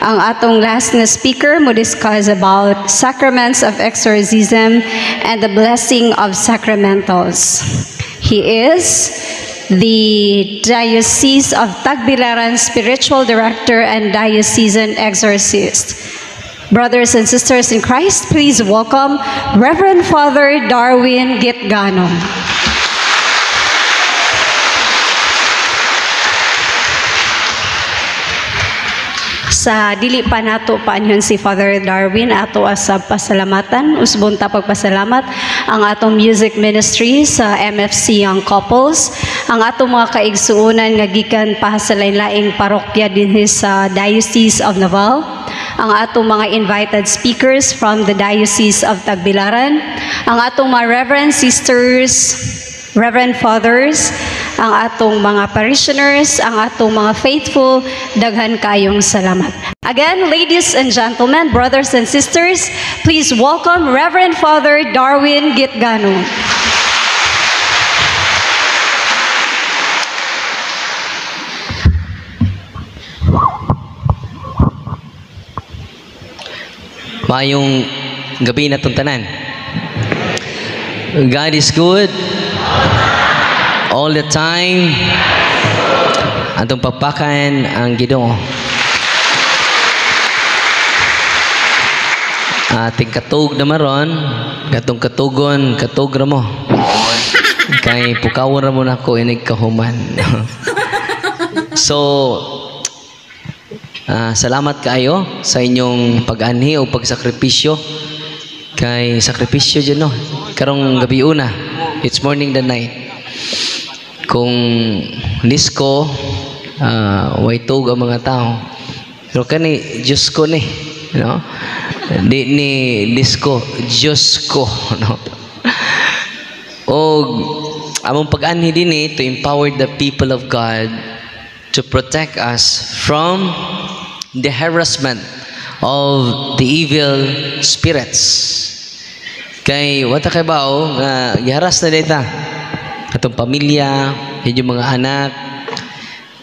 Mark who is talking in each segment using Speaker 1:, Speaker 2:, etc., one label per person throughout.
Speaker 1: Ang atong last na speaker mo discuss about sacraments of exorcism and the blessing of sacramentals. He is the Diocese of Tagbilaran Spiritual Director and Diocesan Exorcist. Brothers and sisters in Christ, please welcome Reverend Father Darwin Gitgano. Sa dili pa nato paanyon si Father Darwin, ato asab pasalamatan, usbon ta pagpasalamat ang atong music ministry sa MFC Young Couples, ang atong mga kaigsuonan nga gikan pa sa lain-laing parokya dinhi sa Diocese of Naval, ang atong mga invited speakers from the Diocese of Tagbilaran, ang atong mga Reverend Sisters, Reverend Fathers, ang atong mga parishioners, ang atong mga faithful, daghan kayong salamat. Again, ladies and gentlemen, brothers and sisters, please welcome Reverend Father Darwin Gitgano.
Speaker 2: Mayong gabi na tanan. God is good all the time. Atong pagpakan ang Ginoo. Ating katug na maron, katong katugon, katug ra mo. Kay pukawon ra mo nako inig kahuman. So, salamat kaayo sa inyong pag-anhi o pagsakripisyo. Kay sakripisyo dyan, no? Karong gabi una, it's morning the night. Kung lisko, way tug ang mga tao. Pero kani, Diyos ko ni, no? Di ni lisko, Diyos ko, no? O, among pag-anhi din to empower the people of God to protect us from the harassment of the evil spirits. Kay wata kay bao nga giharas na dita atong pamilya, yung mga anak.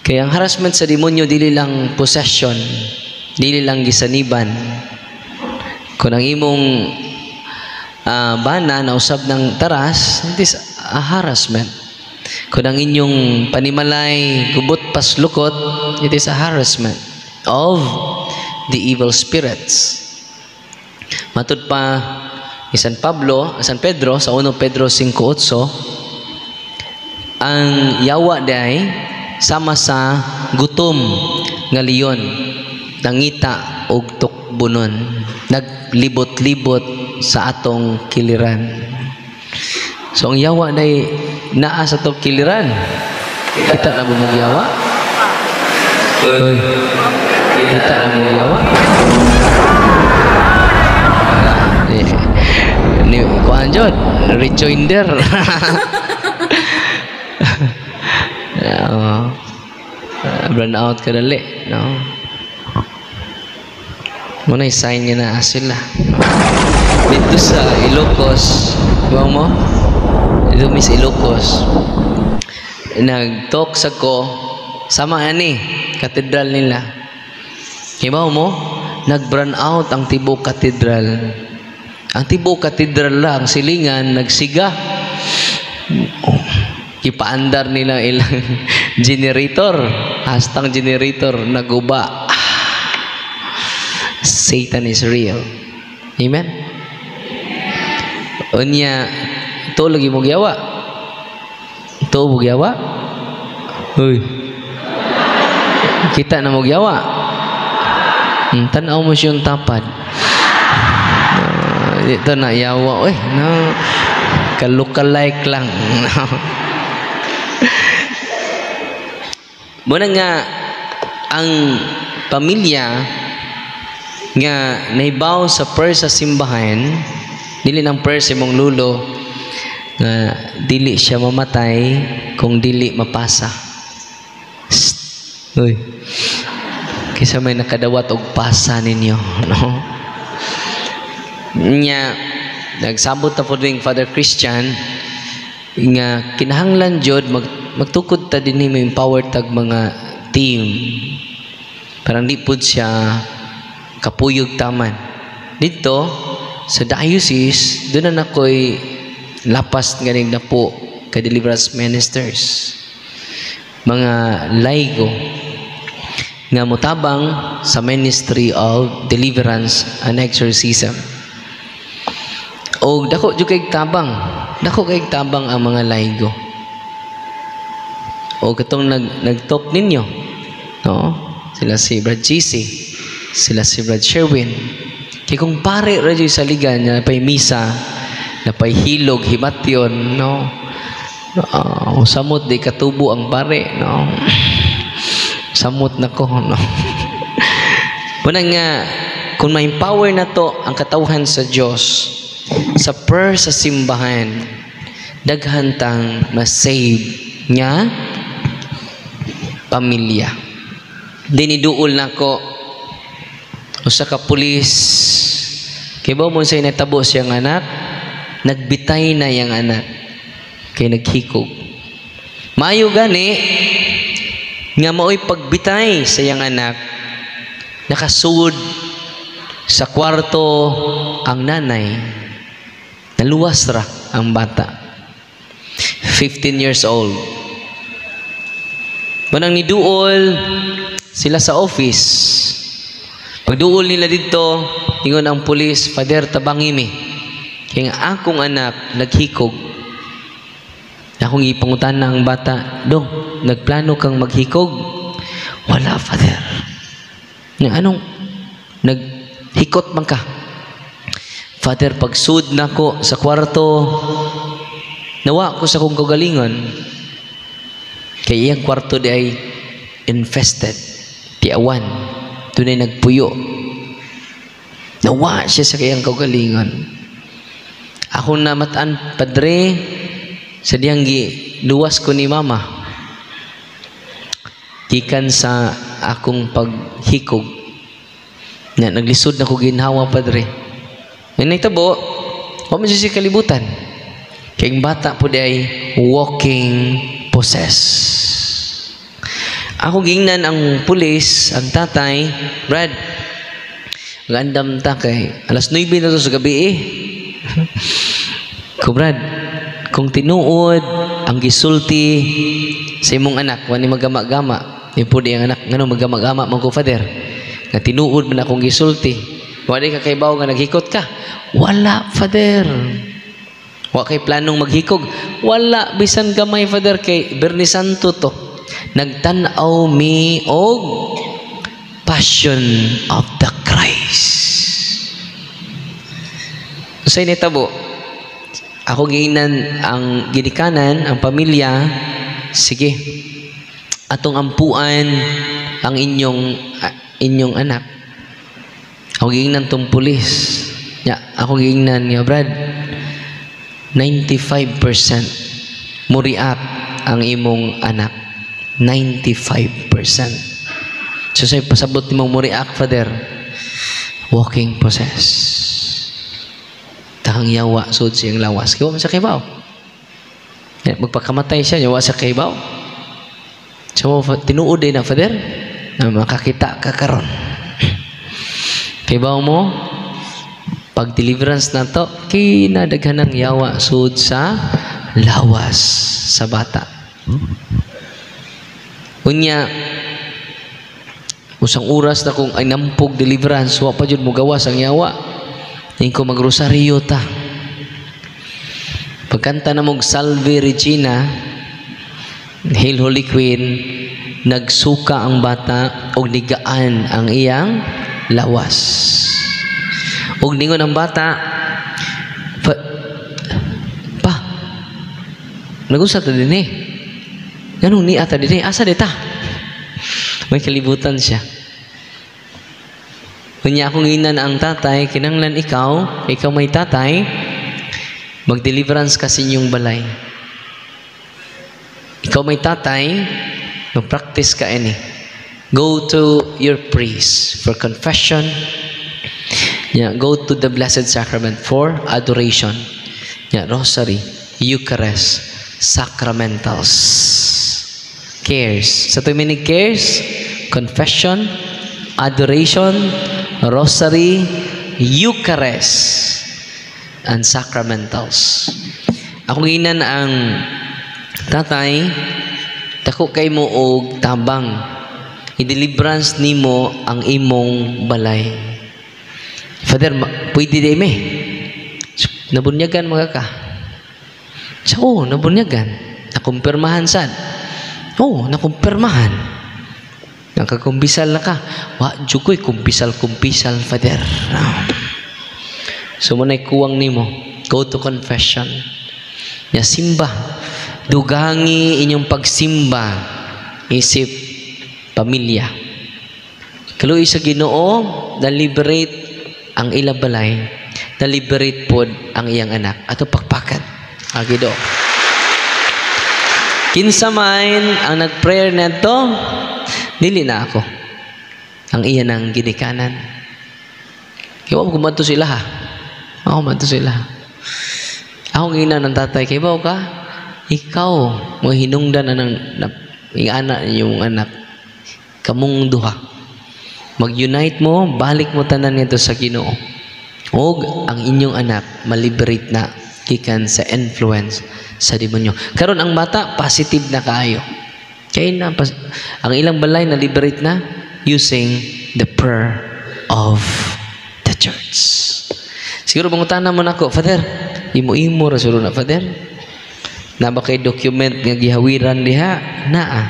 Speaker 2: Kay ang harassment sa demonyo dili lang possession, dili lang gisaniban. Kung ang imong bana na usab ng taras, it is a harassment. Kung ang inyong panimalay gubot paslukot, it is a harassment of the evil spirits. Matud pa ni San Pedro sa 1 Pedro 5:8, ang yawa day sama sa gutom nga leon, nangita og tukbunon, naglibot-libot sa atong kiliran. So ang yawa day naa sa atong kiliran. Kita na ba mo yawa? Hoy. Kita na mo yawa? Ni kuan jud rejoinder. Burn out ka dali, no? Muna sign niya na sila. Dito sa Ilocos, diba mo? Dito Miss Ilocos, nag-talk sa ko sama ani katedral nila. Diba mo? Nag-burn out ang tibok katedral. Ang tibok katedral lang, silingan, nagsiga. Ipaandar nila ilang generator. Hastang generator, naguba. Satan is real. Amen? Unya, ito lagi mong yawa. Ito mong yawa? Uy. Kita na mong yawa. Tanaw mo siyang tapad. Ito na yawa, no, kalukalike lang. Muna nga ang pamilya nga naibaw sa prayer sa simbahan, dili ng prayer sa mong lulo nga dili siya mamatay kung dili mapasa. Uy, kisa may nakadawat og pasa ninyo, no? Nya nagsabot ta po ding Father Christian nga kinahanglan jud magtukod ta dinhi mo empower tag mga team. Parang di pud siya Kapuyog Taman. Dito, sa diocese, doon na ako'y lapas ganing na po ka deliverance ministers. Mga laygo nga mutabang sa ministry of deliverance and exorcism. O dako jud kay tabang. Dako kay tabang ang mga laygo. O katong nag-talk ninyo, no? Sila si Brad GC, sila si Brad Sherwin. Kaya kung pare radyo sa ligan na pay misa, na pay hilog, himatyon, no? Samot di katubo ang pare, no? Samot na ko, no? Muna nga, kung ma-empower na to ang katawhan sa Diyos, sa prayer sa simbahan, daghan tang ma-save niya pamilya. Diniduol na ko usa ka pulis kay ba mo say natabo siyang anak, nagbitay na yang anak kay naghikog. Maayo gani nga maoy pagbitay sa yang anak, nakasud sa kwarto ang nanay, naluwas ra ang bata, 15 years old. Manang niduol sila sa office. Pagduol nila dito, ingon ang pulis, Father, tabangi mi. Kaya nga akong anak naghikog. Akong ipangutan na ang bata, Dong, nagplano kang maghikog? Wala, Father. Anong? Naghikot man ka? Father, pagsud na ko sa kwarto, nawa ko sa kong kagalingon. Kaya iyang kwarto di ay infested, tiawan, tunay nagpuyo. Nawa siya sa kayang kagalingon. Ako na mataan, Padre, sa diyang luwas ko ni Mama. Gikan sa akong paghikog. Na naglisod na ko ginhawa, Padre. May nagtabo, huwag mo siya kalibutan. Kayang bata po di ay walking possess. Ako gingnan ang pulis, ang tatay, Brad, magandam ta kay alas 9 na to sa gabi eh. Ko Brad, kung tinuod ang gisulti sa imong anak, wani magama-gama, yung po di ang anak, ngano magama-gama man ko, Father, nga tinuod man akong gisulti, wala ka kay bawo nga naghikot ka? Wala, Father. Wa kay planong maghikog? Wala, bisan gamay, Father, kay Bernie Santo to. Nagtanaw mi og Passion of the Christ. Sa initabo, ako giinan ang ginikanan, ang pamilya, sige, atong ampuan ang inyong anak. Ako giinan tong pulis. Ako giinan nga, Brad, 95% muriat ang imong anak. 95%. So say pasabot nimong muriat, Father, walking possess. Tahang yawa sud siyang lawas. Kiwa man sa kaybaw. Magpakamatay siya, yawa sa kaybaw. So tinuod din na, Father, na makakita ka karon. Kaybaw mo, pag deliverance na to, kinadaghan ng yawa sud sa lawas sa bata. Unya, usang oras na kung ay nampog deliverance, wa pa jud mo gawas ang yawa. Hindi ko magrosaryo ta. Pagkanta na mong Salve Regina, Hail Holy Queen, nagsuka ang bata o nigaan ang iyang lawas. Og ningon ang bata, pa, nagusa ta din eh. Ganun ni ata din eh. Asa dita? May kalibutan siya. Kunya akong inan ang tatay, kinanglan ikaw may tatay, mag-deliverance kasi inyong balay. Ikaw may tatay, mag-practice ka ini. Go to your priest for confession. Go to the Blessed Sacrament for adoration. Rosary, Eucharist, sacramentals. Cares. Sa tuminig cares, confession, adoration, Rosary, Eucharist, and Sacramentals. Ako ginan ang tatay, dako kay mo og tabang. I-deliverance nimo ang imong balay. Father, pwede di me. Nabunyagan mga ka. So, nabunyagan. Nakumpirmahan sad. Oo, nakumpirmahan. Nakakumpisal na ka. Wa, jukoy, kumpisal, Father. So, muna'y kuwang nimo. Go to confession. Ya, simba. Dugangi inyong pagsimba. Isip, pamilya. Kaluoy sa Ginoo, na-liberate ang ilang balay. Na-liberate po ang iyang anak. Ato pakpakan. Agido. Kinsa man ang nag-prayer neto, dili na ako. Ang iyan ang ginikanan. Kaya ako kumanto sila ha. Ako kumanto sila. Ako ngina ng tatay, kaya ba ka? Ikaw, mo hinungdan na ng anak yung anak. Kamong duha. Mag-unite mo, balik mo tanan nito sa Ginoo. Og ang inyong anak, maliberate na gikan sa influence sa demonyo. Karon ang bata, positive na kaayo. Kaya na, ang ilang balay na liberate na using the prayer of the church. Siguro mangutana mo nako, Father, imo-imo ra suro na, Father. Na ba kay document nga gihawiran diha? Naa.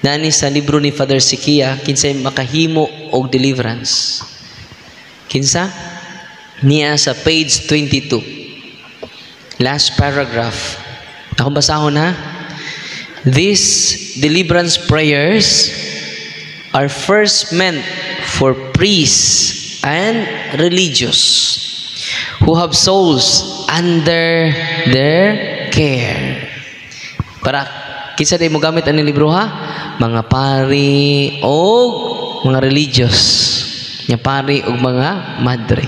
Speaker 2: Nani sa libro ni Father Sikia, kinsay makahimo og deliverance. Kinsa? Niya sa page 22. Last paragraph. Ako basahon ha. These deliverance prayers are first meant for priests and religious who have souls under their care. Para kinsa day mo gamit ani libro ha? Mga pari o mga religious. Nya pari o mga madre.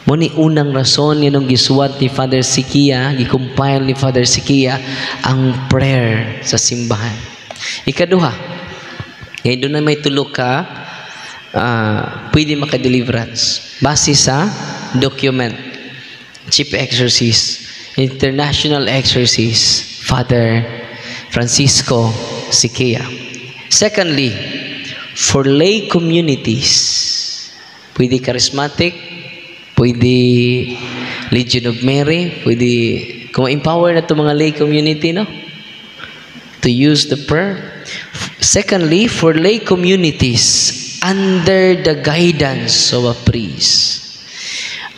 Speaker 2: Muni unang rason yanong gisuwat ni Father Sikia, gikompile ni Father Sikia ang prayer sa simbahan. Ikaduha, ngayon doon na may tulog ka, pwede maka-deliverance. Base sa document, Chief Exorcist, International Exorcist, Father Francisco Sikia. Secondly, for lay communities, pwede charismatic, pwede Legion of Mary, pwede kung empower na ito mga lay community, no? To use the prayer. Secondly, for lay communities under the guidance of a priest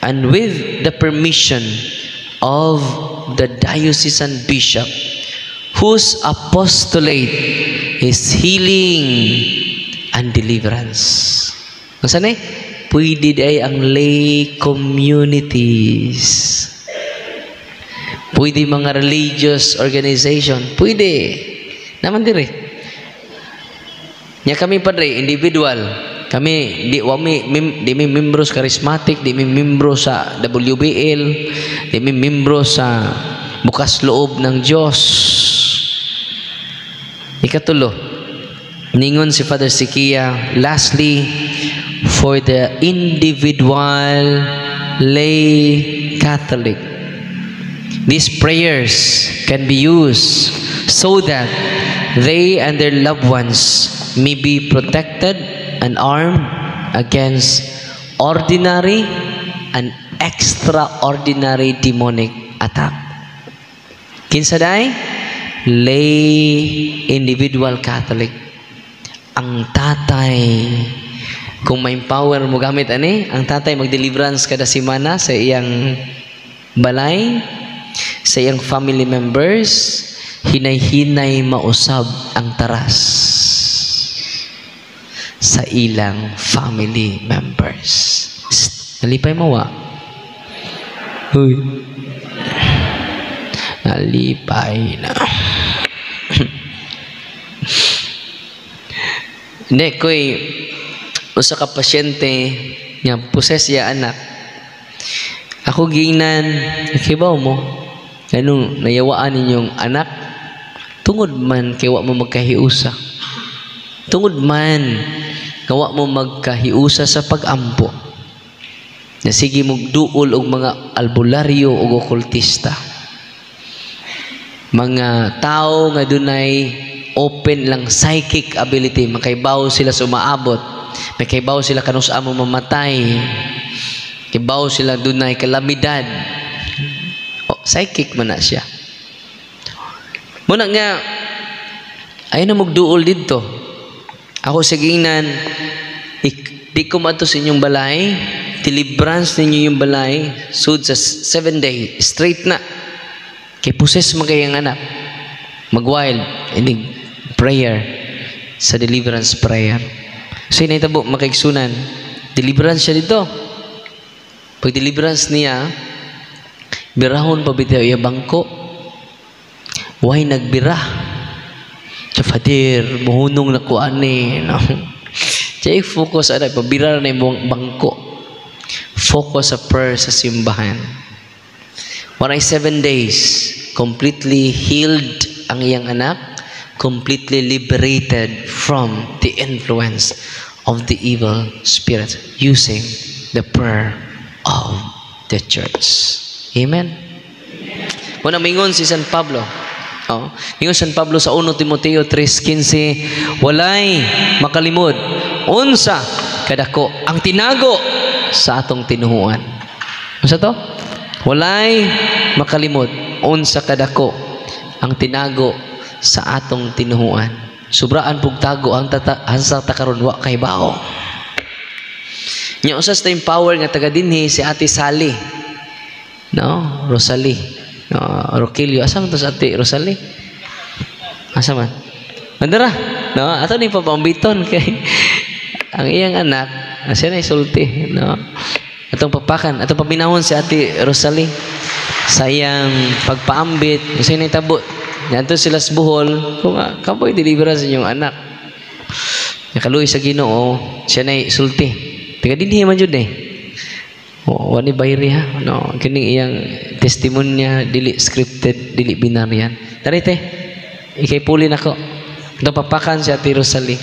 Speaker 2: and with the permission of the diocesan bishop whose apostolate is healing and deliverance. Saan pwede day ang lay communities. Pwede mga religious organization. Pwede. Naman dire. Nya kami padre, individual. Kami, di mi membro sa charismatic, di mi membro sa WBL, di mi membro sa bukas loob ng Diyos. Ikatulo, ningon si Father Sikia, lastly, for the individual lay Catholic, these prayers can be used so that they and their loved ones may be protected and armed against ordinary and extraordinary demonic attack. Kinsa day? Lay individual Catholic. Ang tatay, kung may power mo gamit ani, ang tatay mag-deliverance kada semana sa iyang balay, sa iyang family members, hinay-hinay mausab ang taras sa ilang family members. Nalipay mo wa? Huy. Nalipay na. Hindi, ko'y usa ka pasyente nga poses ya anak. Ako giingnan, kibaw mo, ganun, nayawaan ninyong anak, tungod man kay wa mo magkahiusa. Tungod man Gawa mo magkahiusa sa pag-ampo. Na sige mong duol og mga albularyo o okultista. Mga tao nga dunay open lang psychic ability, makaibaw sila sa umaabot, makaibaw sila kanus amo mamatay, makaibaw sila dunay kalamidad. Psychic man na siya. Muna nga, ayun na magduol dito. Ako saginan, di ko mato sa inyong balay, deliverance ninyo yung balay, sud sa 7 days, straight na. Kay puses magayang anak, mag-wild, inig prayer, sa deliverance prayer. So yun ay tabo, makaigsunan, deliverance siya dito. Pag deliverance niya, birahon pa bitaw iya bangko, why nagbira? Fadir, muhunong na ko ani, no? Chay focus ada pabira na yung bangko. Focus sa prayer sa simbahan. Waray 7 days, completely healed ang iyang anak, completely liberated from the influence of the evil spirit using the prayer of the church. Amen. Muna mingon si San Pablo. Mingon San Pablo sa 1 Timoteo 3:15, walay makalimod unsa kadako ang tinago sa atong tinuhuan. Unsa to? Walay makalimod unsa kadako ang tinago sa atong tinuhuan. Sobraan pug tago ang sa takaron wa kay bao. Nya usas ta yung power nga taga dinhi si Ate Sally. No, Rosalie. Rogelio, asa man to sa Ate Rosalie? Asa man? Mandara. No, ato ni papambiton kay ang iyang anak, siya na isulti, no. Atong papakan, atong paminahon si Ate Rosalie sa iyang pagpaambit, usa na itabo. Nanto sila sa Bohol, kung kapoy deliverance sa inyong anak. Nakaluoy sa Ginoo, siya na isulti. Taga dinhi man jud eh. Wani bayri ha, no, kining iyang testimonya dili scripted, dili binaryan. Tara te, ikay puli nako. Ito papakan si Ate Rosalie.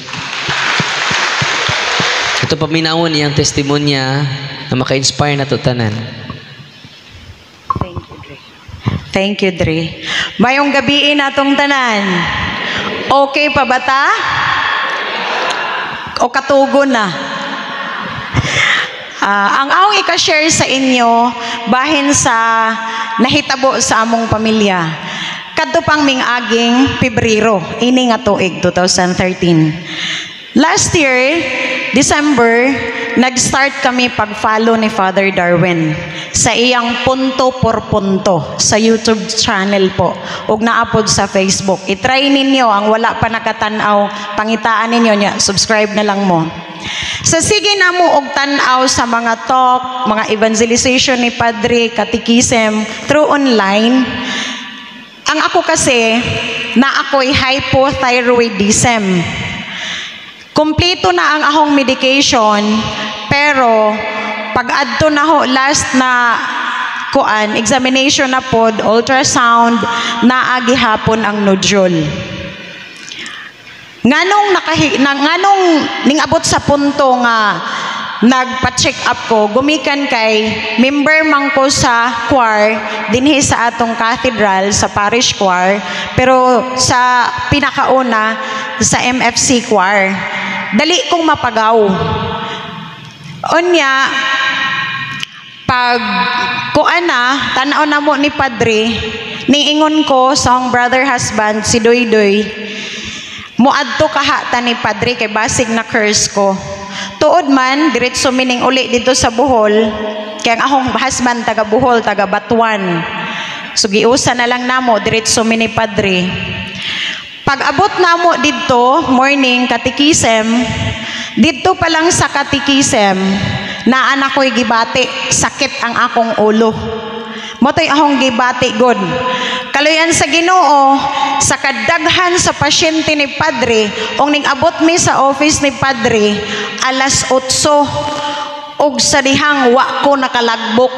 Speaker 2: Ito paminawon iyang testimonya na maka-inspire na to tanan.
Speaker 3: Thank you, Dre. Mayong gabiin natong tanan. Okay pa ba ta? O katugon na? Ang akong ika-share sa inyo bahin sa nahitabo sa among pamilya. Kadto pang ming-aging Pebrero, ini nga tuig 2013. Last year, December, nag-start kami pag-follow ni Father Darwin sa iyang punto por punto sa YouTube channel po ug naapod sa Facebook. I-try ninyo ang wala pa nakatan-aw, pangitaan ninyo niya, subscribe na lang mo. Sa sige na mo og tan-aw sa mga talk, mga evangelization ni Padre, catechism through online. Ang ako kasi na ako'y hypothyroidism. Kompleto na ang akong medication, pero pag-adto na ho last na examination na pod, ultrasound, naagi hapon ang nodule. Nganong ningabot sa punto nga nagpa-check up ko, gumikan kay member man ko sa choir dinhi sa atong cathedral sa parish choir, pero sa pinakauna sa MFC choir. Dali kong mapagaw. Unya pag tanaw na mo ni Padre, niingon ko sa akong brother husband si Doydoy, muadto kahata ni Padre kay basig na curse ko. Tuod man diretso mining uli dito sa Bohol, kay ang akong husband taga Bohol, taga Batuan. So giusa na lang namo diretso mini Padre. Pag abot namo dito morning catechism, dito pa lang sa catechism na anak ko'y gibati, sakit ang akong ulo. Motoy akong gibati god. Kaluyan sa Ginoo, sa kadaghan sa pasyente ni Padre, ong ning-abot mi sa office ni Padre, alas 8, og sa dihang wa ko nakalagbok.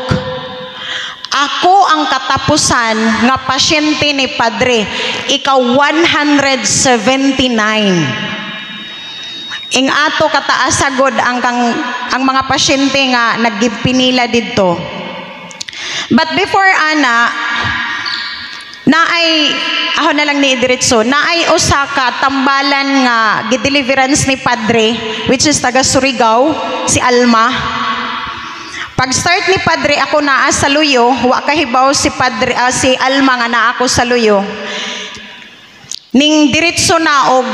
Speaker 3: Ako ang katapusan nga pasyente ni Padre, ikaw 179. ing ato kataasagod ang mga pasyente nga nagpinila didto. But before ana, naay ako na lang ni diretso, naay usa ka tambalan nga gideliverance ni Padre, which is taga Surigao, si Alma. Pag start ni Padre, ako naa sa luyo, wa kahibaw si Padre, si Alma nga naa ako sa luyo. Ning diretso na og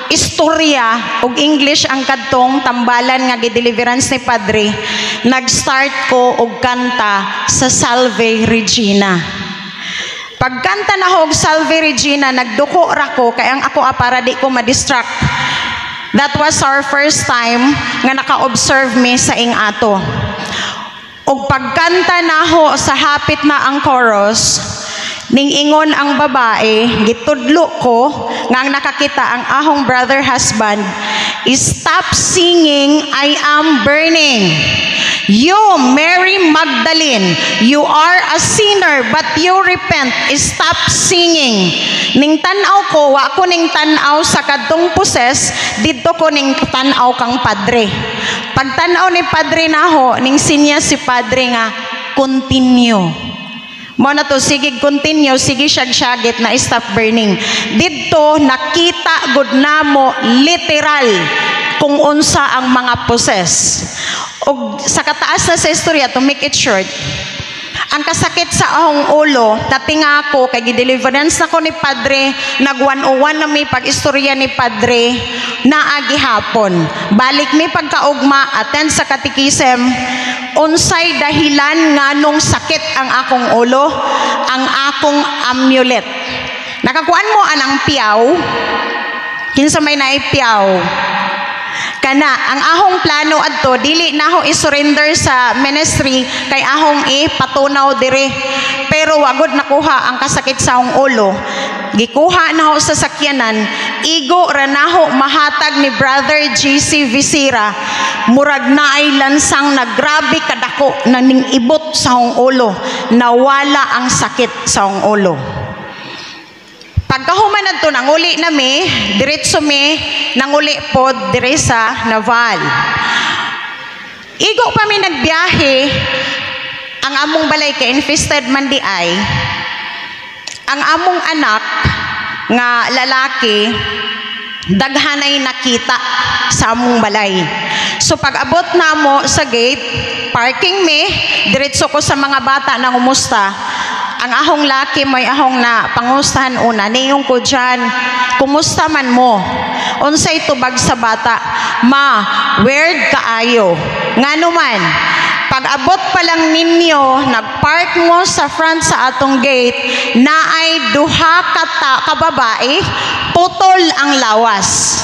Speaker 3: istorya og English ang kadtong tambalan nga gideliverance ni Padre, nag-start ko og kanta sa Salve Regina. Pagkanta na og Salve Regina, nagduko ra ko kay ang ako para di ko ma-distract. That was our first time nga naka-observe mi sa ing ato. Og pagkanta na ho sa hapit na ang chorus, ning ingon ang babae, gitudlo ko nga ang nakakita ang ahong brother husband, stop singing, I am burning. You, Mary Magdalene, you are a sinner, but you repent. Stop singing. Ning tanaw ko, wa ko ning tanaw sa kadtong poses, dito ko ning tanaw kang Padre. Pag tanaw ni Padre naho, ning sinya si Padre nga, continue. Mo na to, sige continue, sige syag-syagit na stop burning. Dito, nakita gud namo literal kung unsa ang mga poses. O sa kataas na sa istorya, to make it short, ang kasakit sa ahong ulo, natinga ko, kay gideliverance na ko ni Padre, nag-101 na may pag-istorya ni Padre, naagi hapon. Balik mi pagkaugma, attend sa katikisem, unsay dahilan nga nung sakit ang akong ulo, ang akong amulet. Nakakuan mo anang piyaw, kinsa may naipiyaw, kana ang ahong plano adto dili na ho i-surrender sa ministry kay ahong ipatunaw dire, pero wagod nakuha ang kasakit sa akong ulo, gikuha na ho sa sakyanan, igo ra na ho mahatag ni Brother GC Visira, murag naay lansang na grabe kadako na ning ibot sa akong ulo, nawala ang sakit sa akong ulo. Pagkahuman adto nanguli na mi, diretso mi nanguli pod dire sa Naval. Igo pa mi nagbiyahe, ang among balay kay infested man di ay. Ang among anak nga lalaki daghanay nakita sa among balay. So pag abot namo sa gate, parking mi, diretso ko sa mga bata na umusta. Ang ahong laki may ahong na pangustahan una, niyong ko dyan, kumusta man mo? Unsay tubag sa bata? Ma, weird kaayo. Nga naman, pag abot pa lang ninyo, nagpark mo sa front sa atong gate, naay duha ka babae, putol ang lawas.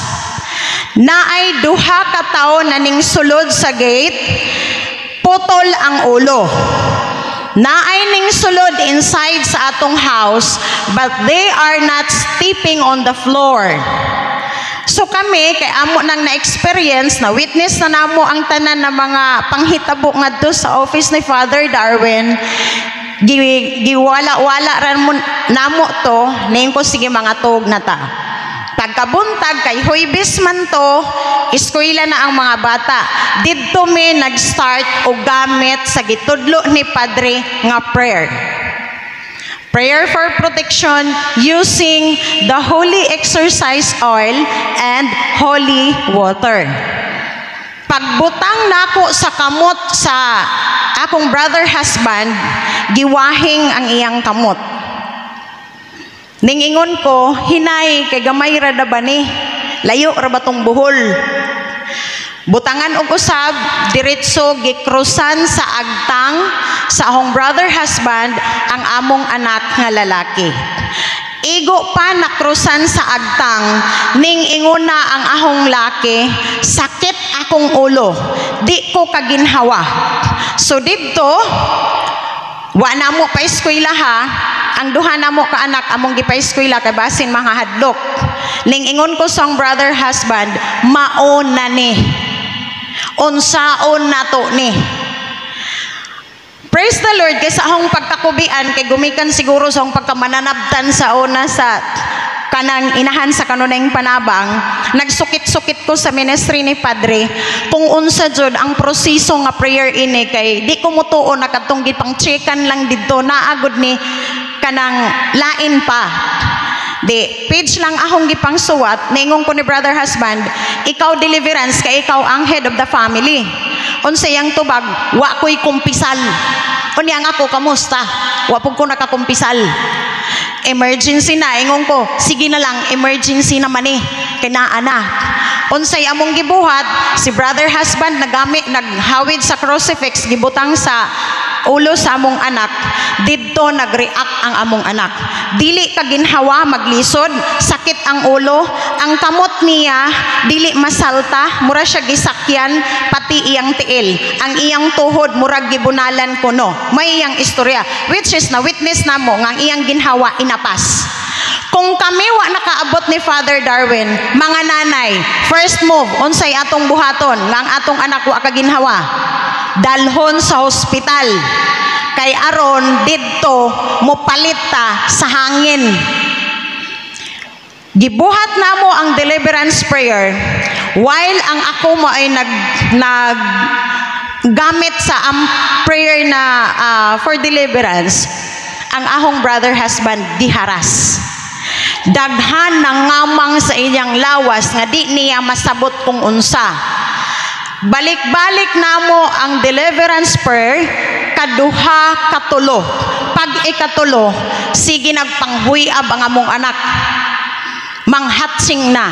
Speaker 3: Naay duha ka tao na ning sulod sa gate, putol ang ulo. Naay ning sulod inside sa atong house, but they are not stepping on the floor. So kami, kay amo nang na-experience, na witness na namo ang tanan ng mga panghitabo ngadto sa office ni Father Darwin, giwala-wala ran mo namo to, ning ko sige mga tug na ta. Pagkabuntag kay Huwebes man to, eskwela na ang mga bata. Didto mi nag-start og gamit sa gitudlo ni Padre nga prayer. Prayer for protection using the holy exercise oil and holy water. Pagbutang nako sa kamot sa akong brother husband, giwahing ang iyang kamot. Ningingon ko, hinay kay gamay ra da ba ni? Layo ra ba tong buhol? Butangan og usab, diretso gikrusan sa agtang sa akong brother husband ang among anak nga lalaki. Igo pa nakrusan sa agtang, ning inguna ang ahong laki, sakit akong ulo, di ko kaginhawa. So didto, wa na mo pa eskwela ha, ang duha na mo ka anak among gipa-eskwela kay basin mga hadlok. Ning ingon ko sa brother husband, maon na ni. Unsaon nato ni. Praise the Lord, kay sa akong pagkakubian, kay gumikan siguro sa akong pagkamananabtan sa una sa kanang inahan sa kanunayng panabang, nagsukit-sukit ko sa ministry ni Padre kung unsa jud ang proseso nga prayer ini, kay di ko mutuo na katong gipang checkan lang didto, naagod ni kanang lain pa. Di, page lang akong gipang suwat, ningon ko ni brother husband, ikaw deliverance, kay ikaw ang head of the family. Unsay ang tubag, wa ko'y kumpisal. Unya nga ako, kamusta? Wa pug ko nakakumpisal. Emergency na, ingon ko, sige na lang, emergency naman eh, kinaana. Unsay among gibuhat, si brother husband naghawid sa crucifix, gibutang sa ulo sa among anak, didto nag-react ang among anak. Dili ka ginhawa maglisod, sakit ang ulo, ang kamot niya dili masalta, mura siya gisakyan, pati iyang tiil, ang iyang tuhod murag gibunalan kuno. May iyang istorya, which is na witness namo nga ang iyang ginhawa inapas. Kung kami wa nakaabot ni Father Darwin, mga nanay, first move, unsay atong buhaton nga ang atong anak wa kaginhawa, dalhon sa hospital, kay aron didto mopalit ta sa hangin. Gibuhat namo ang deliverance prayer while ang ako mo ay nag gamit sa prayer na for deliverance, ang ahong brother husband giharas. Daghan ng ngamang sa iyang lawas nga di niya masabot kung unsa. Balik-balik namo ang deliverance prayer kaduha katulo. Pag ikatulo, sige nagpanghuyab ang among anak. Manghatsing na.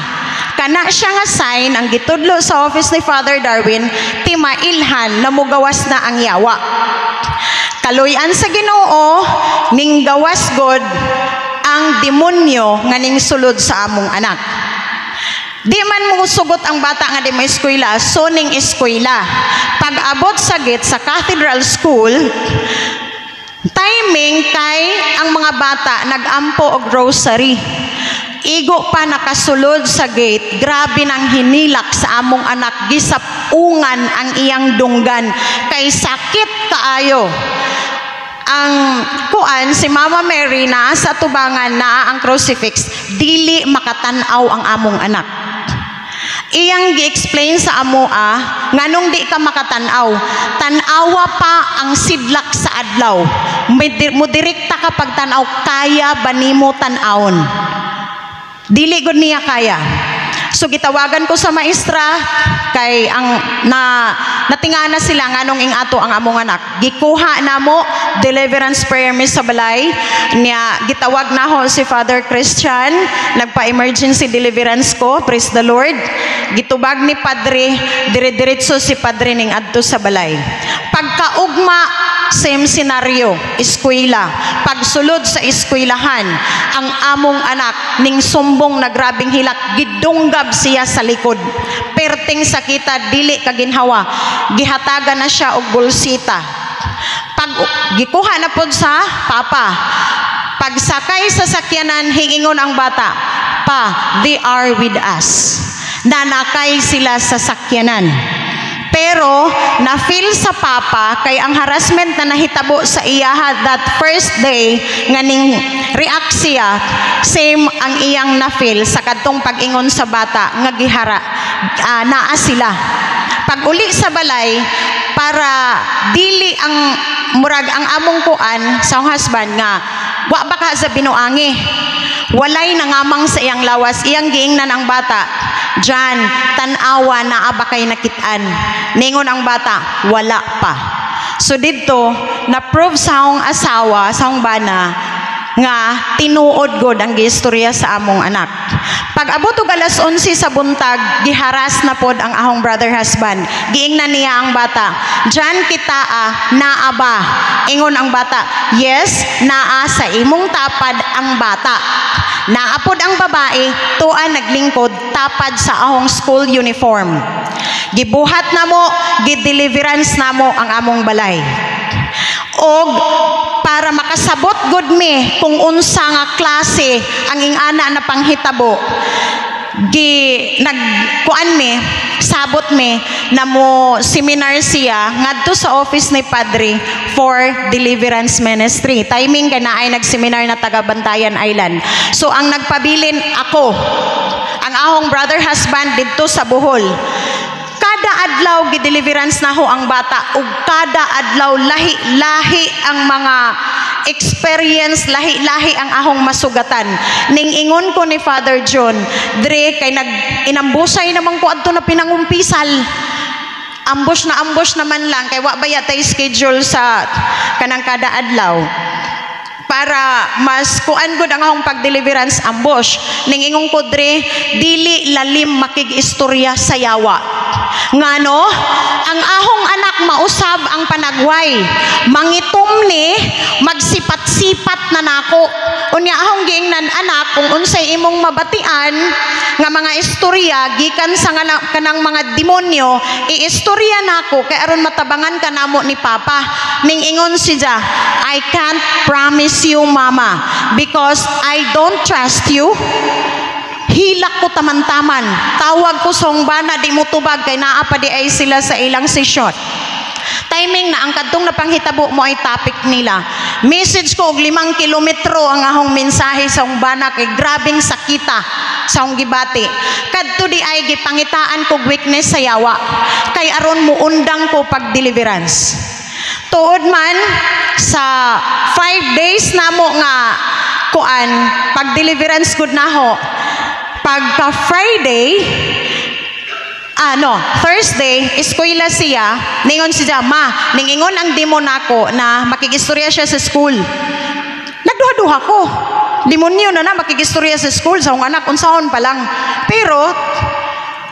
Speaker 3: Kana siya nga sign ang gitudlo sa office ni Father Darwin, timailhan na mugawas na ang yawa. Kaluyan sa Ginoo ning gawas god ang demonyo nga ning sulod sa among anak. Di man mo sugot ang bata nga di may eskwela, so ning eskwela. Pag abot sa gate sa Cathedral School, timing kay ang mga bata nagampo og grocery. Igo pa nakasulod sa gate, grabe nang hinilak sa among anak, gisapungan ang iyang dunggan, kay sakit kaayo. Ang kuan si Mama Mary na sa tubangan na ang crucifix, dili makatanaw ang among anak. Iyang gi-explain sa amoa nganong di ka makatanaw, tanawa pa ang sidlak sa adlaw, mudirekta ka pagtanaw, kaya ba nimo tanawon? Dili gud niya kaya. So gitawagan ko sa maestra kay ang natingana sila nganong ing ato ang among anak. Gikuha namo deliverance prayer miss sa balay niya, gitawag na ho si Father Christian, nagpa-emergency deliverance ko, praise the Lord. Gitubag ni Padre, dire-diretso si Padre ning adto sa balay. Pagkaugma, same scenario, eskwela. Pagsulod sa eskwelahan, ang among anak ning sumbong na grabing hilak, gidunggab siya sa likod. Perting sakita, dili kaginhawa. Gihatagan na siya og bulsita. Pag gikuha na pod sa papa, pagsakay sa sakyanan, hiingon ang bata, "Pa, they are with us." Nanakay sila sa sakyanan. Pero na-feel sa papa kay ang harassment na nahitabo sa iya that first day nga ning react siya, same ang iyang na-feel sa kadtong pag-ingon sa bata nga gihara, naa sila. Pag uli sa balay, para dili ang murag ang among kuan sa husband nga wa baka sa binuangi, walay nangamang sa iyang lawas, iyang giingnan ang bata, "Jan, tanawa na abakay nakitaan." Ningon ang bata, "Wala pa." So dito, na-prove sa akong asawa, sa akong bana, nga tinuod god ang giistorya sa among anak. Pag abot og alas 11 sa buntag, giharas na pod ang ahong brother husband. Giingnan niya ang bata, "Jan kita naa ba?" Ingon ang bata, "Yes, naa sa imong tapad ang bata." Naapod ang babae, tuan naglingkod, tapad sa ahong school uniform. Gibuhat namo, gideliverance namo ang among balay. Og para makasabot gud mi kung unsa nga klase ang ingana na panghitabo, nagkuan mi, sabot mi na mo seminar siya ngadto sa office ni Padre for deliverance ministry. Timing kay naay nagseminar na taga Bantayan Island. So ang nagpabilin ako, ang ahong brother husband didto sa Bohol. Kada adlaw gideliverance na ho ang bata ug kada adlaw lahi-lahi ang mga experience, lahi-lahi ang ahong masugatan. Ning ingon ko ni Father John, Dre, kay inambusay naman ko adto na pinangumpisal. Ambush naman lang, kay wa ba yatay schedule sa kanang kada adlaw. Para mas kuan gud ang akong pagdeliverance ambush. Ning ingon ko, Dre, dili lalim makig-istorya sa yawa. Ngano, ang ahong anak mausab ang panagway. Mangitom ni, magsipat-sipat na nako. Unya ahong giingnan anak, kung unsay imong mabatian nga mga istorya gikan sa kanang mga demonyo, iistorya nako kay aron matabangan ka namo ni Papa. Ning ingon siya, I can't promise you, Mama, because I don't trust you. Hilak ko taman-taman. Tawag ko sa bana, di mo tubag, kay naa pa di ay sila sa ilang sesyon. Timing na ang kadtong napanghitabo mo ay topic nila. Message ko og 5 kilometro ang ahong mensahe sa bana, kay grabing sakita sa akong gibati. Kadto di ay gipangitaan ko weakness sa yawa, kay aron mo undang ko pag deliverance. Tuod man sa 5 days na mo nga kuan pag deliverance good na ho. Pagka Friday, Thursday, eskwela siya, ningon siya, Ma, ningingon ang demon ako na makigistorya siya sa school. Nagduha-duha ko. Demonyo na makigistorya sa school sa akong anak, unsahon pa lang. Pero,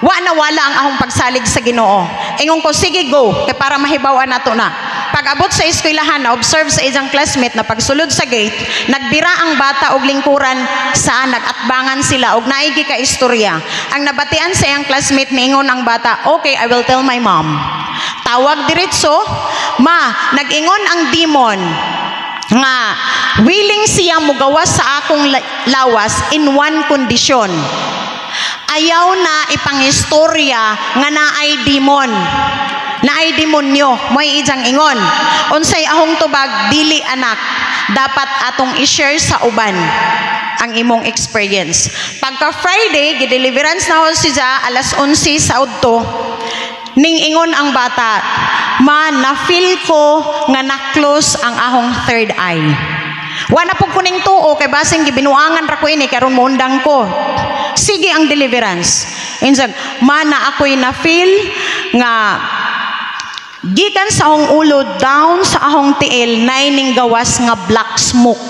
Speaker 3: wala ang akong pagsalig sa Ginoo. Ingon ko, sige, go, kaya para mahibawan nato na. Pag-abot sa eskwelahan, na-observe sa isang classmate na pagsulod sa gate, nagbira ang bata og lingkuran sa nag-atbangan sila og naigi ka istorya. Ang nabatian sa iyang classmate, niingon ang bata, okay, I will tell my mom. Tawag diretso, Ma, nag-ingon ang demon nga willing siya mugawas sa akong lawas in one condition. Ayaw na ipangistorya nga naay demon. Naay demonyo, mo'y ijang ingon. Unsay ahong tubag, dili anak. Dapat atong i-share sa uban ang imong experience. Pagka Friday, gideliverance na hon siya, 11:00 sa udto. Ning ingon ang bata, Ma, na-feel ko nga na-close ang ahong third eye. Wala po kuning tuo, kay basing gibinuangan ra ko ini, karon muundang ko. Sige ang deliverance. Insag, Ma, na ako'y na-feel nga gikan sa ahong ulo down sa ahong tiil ning gawas nga black smoke.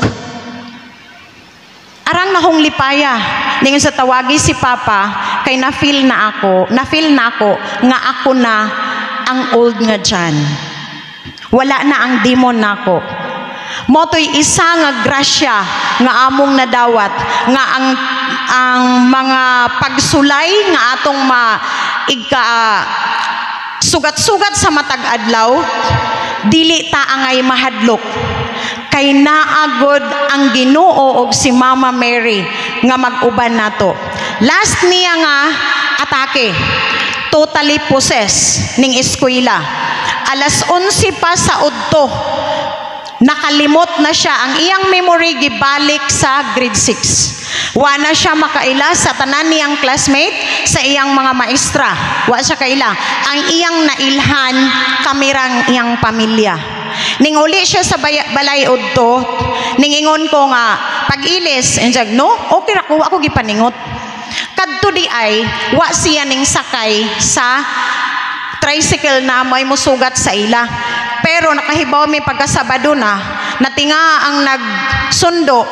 Speaker 3: Arang nahong lipaya ningon sa tawagi si Papa kay na-feel na ako nga ako na ang old nga dyan. Wala na ang demon nako. Motoy isa nga grasya nga among nadawat nga ang mga pagsulay nga atong sugat-sugat sa matag adlaw, dili ta angay mahadlok. Kay naagod ang Ginoo og si Mama Mary nga mag-uban nato. Last niya nga atake, totally possessed ning eskwela. 11:00 pa sa udto, nakalimot na siya. Ang iyang memory gibalik sa grade 6. Wa na siya makaila sa tanan niyang classmate, sa iyang mga maestra. Wa siya kaila. Ang iyang nailhan, kamirang iyang pamilya. Ning uli siya sa balay udto, ningingon ko nga, pag-ilis, enjag, no? Okay ra ko, ako gipaningot. Kadto di ay, wa siya ning sakay sa tricycle na may musugat sa ila. Pero nakahibaw mi pagkasabado na, natinga ang nagsundo,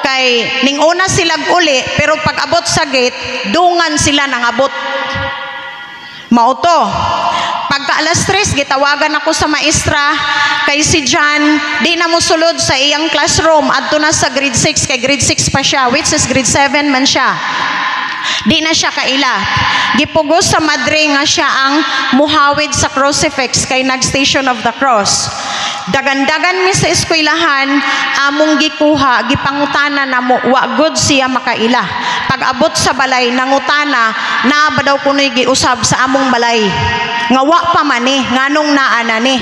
Speaker 3: kay ning una silag uli, pero pag abot sa gate, dungan sila nangabot. Mauto. Pagka 3:00, gitawagan ako sa maestra, kay si John, di na mo sulod sa iyang classroom, adto na sa grade 6, kay grade 6 pa siya, which is grade 7 man siya. Di na siya kaila. Gipugos sa madre nga siya ang muhawid sa crucifix kay nag-Station of the Cross. Dagan-dagan mi sa eskwelahan, among gikuha, gipangutana na mo, wa good siya makaila. pag-abot sa balay nangutana na ba daw kunoy giusab sa among balay nga wa pa man ni nganong naa na ni.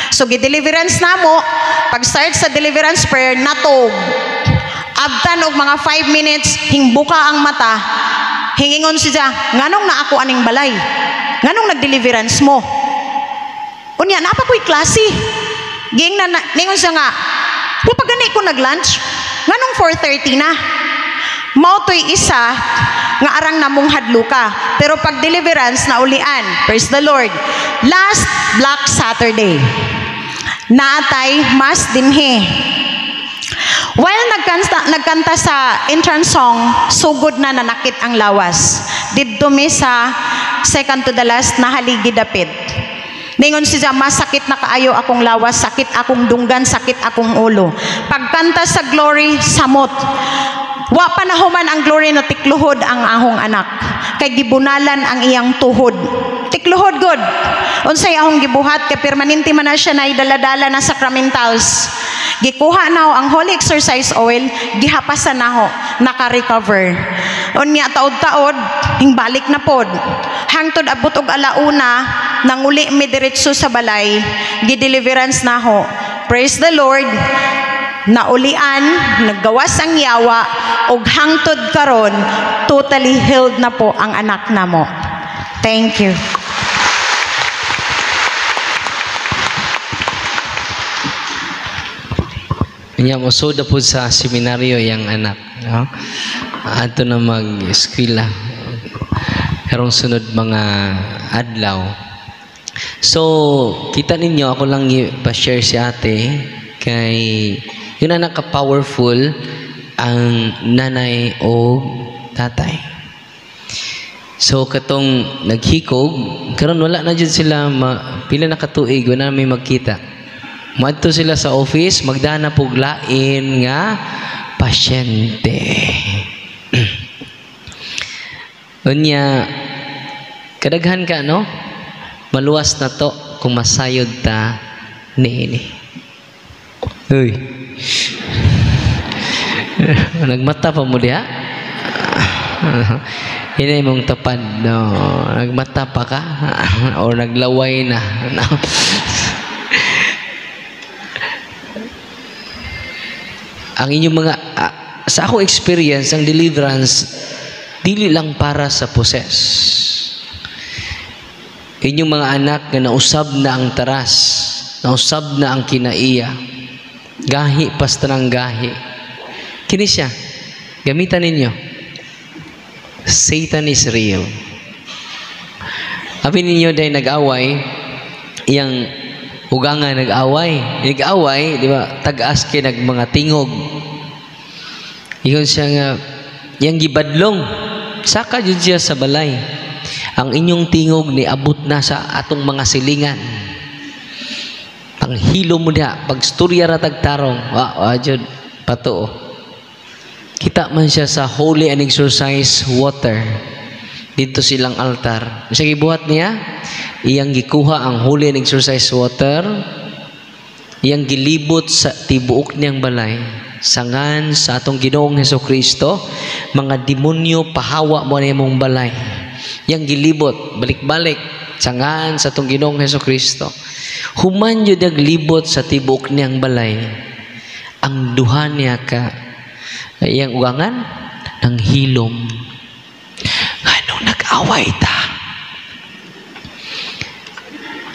Speaker 3: So gi-deliverance namo, pag start sa deliverance prayer natog abtan og mga 5 minutes hingbuka ang mata, hingingon siya nganong na ako aning balay, nganong nag-deliverance mo, unya napa ko'y klase ging na ningon siya nga wa pa gani ko nag-lunch nganong 4:30 na. Mao to'y isa nga arang namong hadluka, pero pag deliverance na ulian, praise the Lord. Last Black Saturday naatay mas dinhi. While nagkanta sa entrance song, sugod na nanakit ang lawas. Didto mi sa second to the last na haligi dapit. Ningon siya, masakit na kaayo akong lawas, sakit akong dunggan, sakit akong ulo. Pagkanta sa glory, samot. Wa pa nahuman ang glory na tikluhod ang ahong anak. Kay gibunalan ang iyang tuhod. Tikluhod good. Unsay ahong gibuhat, kay permanente man na siya na idaladala na sacramentals. Gikuha na ang holy exercise oil, gihapasan na ho, naka-recover. Unya taod-taod, hingbalik na pod. Hangtod abot og alauna, nanguli mi diretso sa balay, gi-deliverance na ho. Praise the Lord. Naulian, naggawas ang yawa, og hangtod karon, totally healed na po ang anak namo. Thank you.
Speaker 2: Kanya mo soda po sa seminaryo yang anak, no? Ato na mag-eskwela karong sunod mga adlaw. So kita ninyo, ako lang i-share si ate kay yun na naka-powerful ang nanay o tatay. So katong naghikog karon wala na jud sila pila na katuig wala na may magkita. Madto sila sa office, magdana pog lain nga pasyente. Unya kadaghan ka no? Maluwas na to kung masayod ta niini. Uy. Nagmata pa mo diha? Hindi mong tapad, no? Nagmata pa ka? O naglaway na? No? Ang inyong mga sa akong experience, ang deliverance dili lang para sa possess. Inyong mga anak na nausab na ang taras, nausab na ang kinaiya, gahi pasta ng gahi, kini siya gamitan ninyo. Satan is real. Abi ninyo dahil nag-away, iyang ugangan nag-away, di ba? Tag-as kay nag mga tingog. Iyon siya nga, yang gibadlong, saka jud siya sa balay. Ang inyong tingog ni abot na sa atong mga silingan. Panghilo mo niya, pagstorya ra tagtarong, jud pato. Kita man siya sa holy and exercise water. Dito silang altar. Sa gibuhat niya, iyang gikuha ang holy and exercise water, iyang gilibot sa tibuok niyang balay. Sangan sa atong Ginoong Hesukristo, mga demonyo pahawa mo na mong balay. Iyang gilibot, balik-balik, sangan sa atong Ginoong Hesukristo. Human yun ang libot sa tibuok niyang balay. Ang duha niya ka, iyang ugangan, ng hilom. Anong nag-away ta?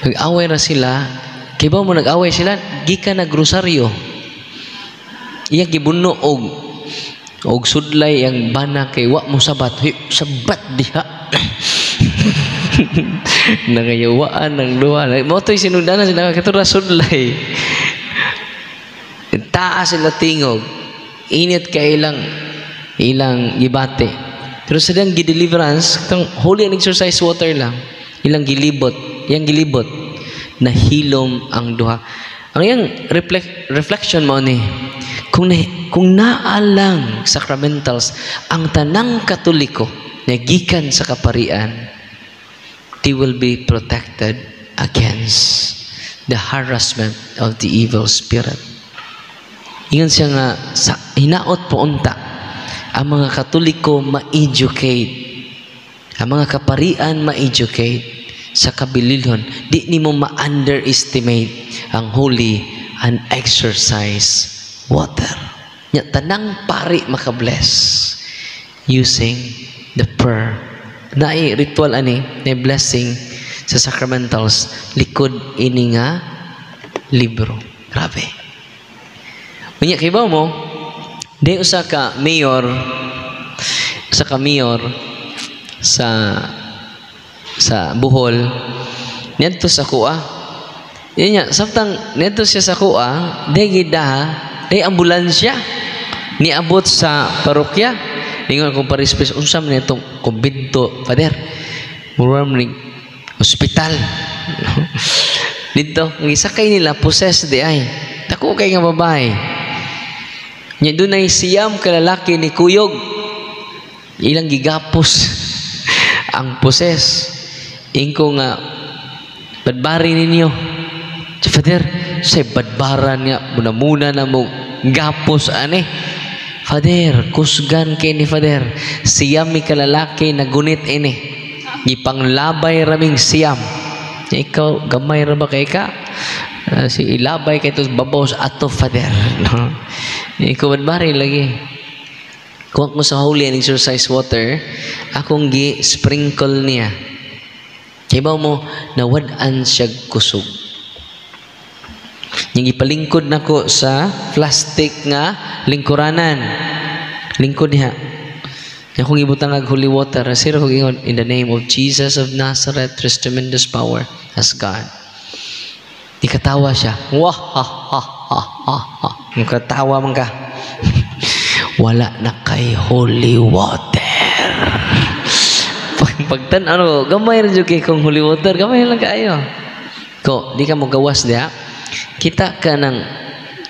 Speaker 2: Nag-away na sila. Kaya ba mo nag-away sila? Gikan na grosaryo. Iya gibuno og sudlay ang bana kay wa mo sabat. Sabat diha. Nangayawaan ng duha. Mo to'y sinundanan sila katura sudlay. Taas sila tingog. Init ka ilang gibate. Pero sa dang gi-deliverance, itong holy and exercise water lang. Ilang gilibot. Yang gilibot. Nahilom ang duha. Ang yang reflection mo ni, kung naalang sacramentals, ang tanang Katoliko na gikan sa kaparian, they will be protected against the harassment of the evil spirit. Ingon siya nga, hinaot po unta, ang mga Katoliko ma-educate, ang mga kaparian ma-educate sa kabililhon. Di ni mo ma-underestimate ang holy and exercise water. Nya tanang pari makabless using the prayer. Naay ritual ani, na blessing sa sacramentals likod ini nga libro. Grabe. Unya kay ba mo, di usa ka mayor sa Bohol, nidto sa kuha. Yun niya, samtang nidto siya sa kuha, di gidaha, di ambulansya, niabot sa parokya. Ningon kung parispes, unsa man itong kumbinto, Father, mura man hospital. Dito, ang isakay nila, possessed di ay. Tako kay nga babae. Nya doon ay siyam kalalaki ni Kuyog. Ilang gigapos ang possess. Ingko nga, badbari ninyo. Father, say badbaran nga, muna na mo gapos ane. Father, kusgan kay ni Father. Siyam mi kalalaki na gunit ini. Ipanglabay raming siyam. Ikaw, gamay ra ba kay ka? Si ilabay kay tos babaw sa ato, Father. No? Ikaw badbari lagi. Kung ako sa holy and exercise water, akong gi-sprinkle niya. Kaya mo, nawad-an siya kusog. Yung ipalingkod na ko sa plastic nga lingkuranan. Lingkod niya. Yung kong ibutang ag holy water, sira kong ingon, in the name of Jesus of Nazareth, there's tremendous power as God. Ikatawa siya. Wah, ha, ha, ha, ha, ha. Ikatawa man ka. Wala na kay holy water. Pagtan, gamay rin yung kong holy water. Gamay lang kayo. Ko, di ka mo gawas diya. Kita ka ng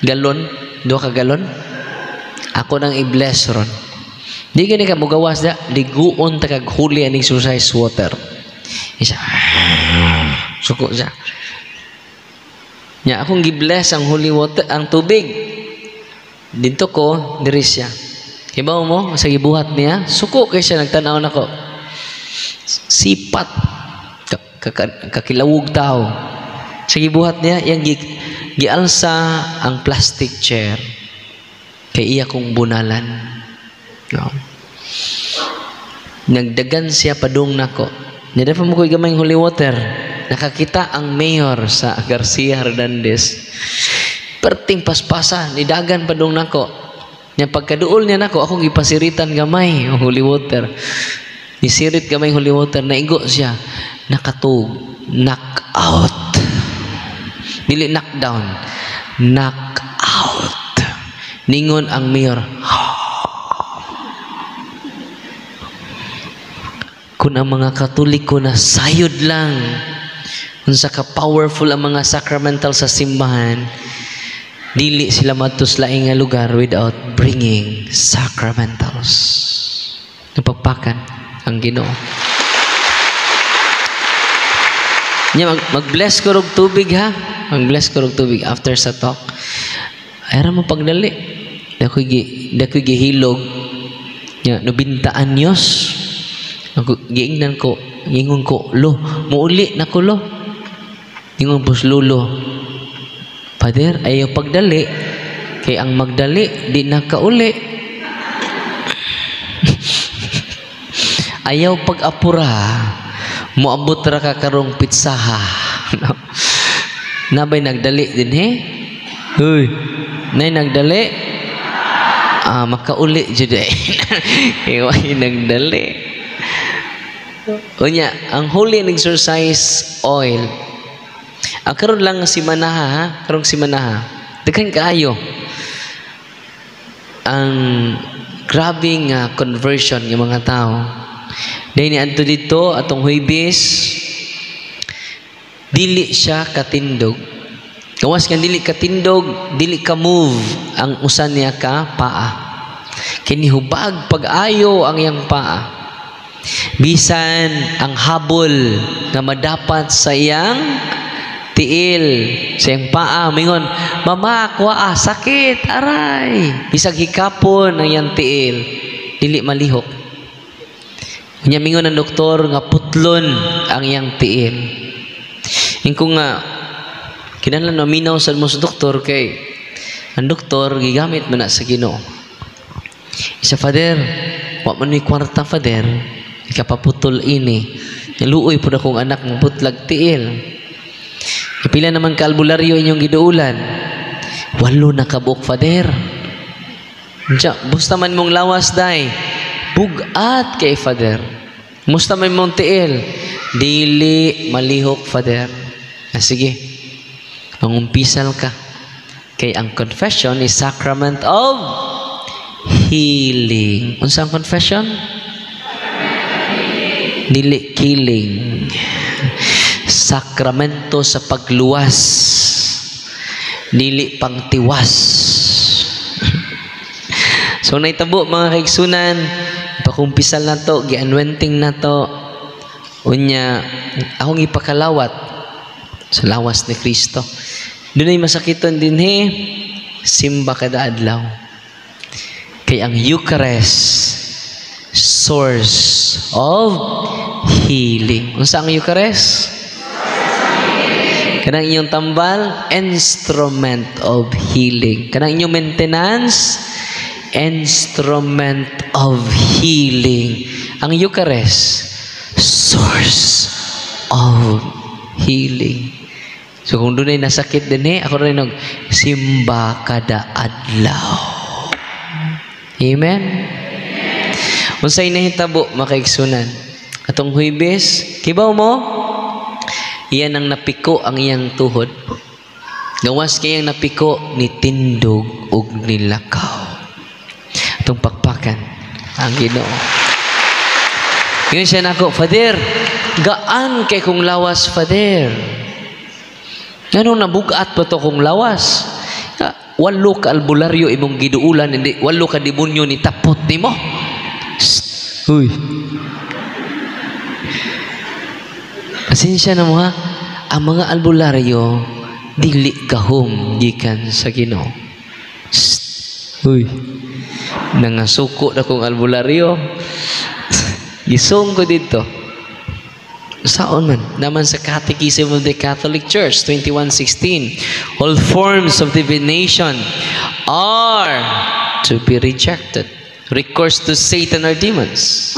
Speaker 2: galon, 2 ka galon. Ako nang i-bless ron. Di ka ni ka mo gawas diya. Liguon ta kag holy and exercise water. Isa. Suko siya. Nya akong gi-bless ang holy water, ang tubig. Dito ko, diri siya. Hibaw mo, sa gibuhat niya, suko kay siya, nagtanaw na ko. Sipat, kakilawog tao. Sa gibuhat niya, yung gialsa ang plastic chair. Kay iya kong bunalan. No. Nagdagan siya padung nako. Nida pa mo ko'y gamayng holy water. Nakakita ang mayor sa Garcia Hernandez. Perting paspasa, nidagan padung nako. Nya pagkaduol niya nako, akong ipasiritan gamay ang holy water. Nisirit gamay holy water, naigo siya. Nakatug, knock out. Dili knockdown, knock out. Ningon ang mayor. Kung ang mga Katoliko na sayod lang, kung sa ka-powerful ang mga sacramental sa simbahan, dili sila matuslaing nga lugar without bringing sacramentals. Napagpakan ang Ginoo. Mag-bless ko rog tubig ha. Mag-bless ko rog tubig after sa talk. Ayra mo pagdali. Dakoy gihilog. No 20 anyos. Giingnan ko, ingon ko, lo, muuli na ko lo. Ingon pos lulo. Father, ayaw pagdali. Kay ang magdali, di na kauli. Ayaw pag-apura. Muabot ra ka karong pitsaha. No? Nabay nagdali din he? Uy, nay nagdali? Makauli jud eh. Iway nagdali. Unya, ang holy and exercise oil. Karon lang si manaha ha, karong si manaha. Daghan kaayo. Ang grabing conversion ng mga tao. Dahil ni adto dito atong Huwebes, dili siya katindog. Kawas nga dili katindog, dili ka move ang usan niya ka paa. Kini hubag pag-ayo ang iyang paa. Bisan ang habol nga madapat sa iyang tiil, sa iyang paa, mingon, mama, sakit, aray. Bisag hikapon ang iyang tiil. dili malihok. Unya mingon ang doktor nga putlon ang iyang tiil. Ingko nga kinahanglan maminaw sa mo sa doktor kay ang doktor gigamit man na sa Ginoo. Isa Father, wa man ni kwarta Father, ikapaputol ini. Naluoy pud akong anak ng putlag tiil. Ipila naman ka albularyo inyong giduulan. 8 na kabuk Father. Busta man mong lawas day, bugat kay Father. Musta man mong tiil, dili malihok Father. Sige, mangumpisal ka. Kay ang confession is sacrament of healing. Unsa ang confession? Dili killing. Sakramento sa pagluwas. Dili pangtiwas. So naitabo mga kaigsunan, pakumpisal na to, gi-anointing na to. Unya, akong ipakalawat sa lawas ni Kristo. Doon ay masakiton din simba kada adlaw. Kay ang Eucharist, source of healing. Unsa ang Eucharist? Kanang inyong tambal, instrument of healing. Kanang inyong maintenance, instrument of healing. Ang Eucharist, source of healing. So kung doon ay nasakit din ako rin simba kada adlaw. Amen? Unsay nahitabo makaigsunan? Atong Huwebes, kibaw mo? Iyan ang napiko ang iyang tuhod. Gawas kayang napiko ni tindog ug nilakaw. Atong pakpakan ang Ginoo. Yun siya nako, Father, gaan kay kong lawas, Father. Ganun nabugat pa to kong lawas. 8 ka albularyo imong giduulan, hindi 8 ka demonyo ni tapot nimo. Uy. Pasensya na mo ha. Ang mga albularyo dili gahom gikan sa Ginoo. Uy. Nangasuko na kong albularyo. Gisong ko dito. Saon man? Naman sa Catechism of the Catholic Church 21:16, all forms of divination are to be rejected. Recourse to Satan or demons.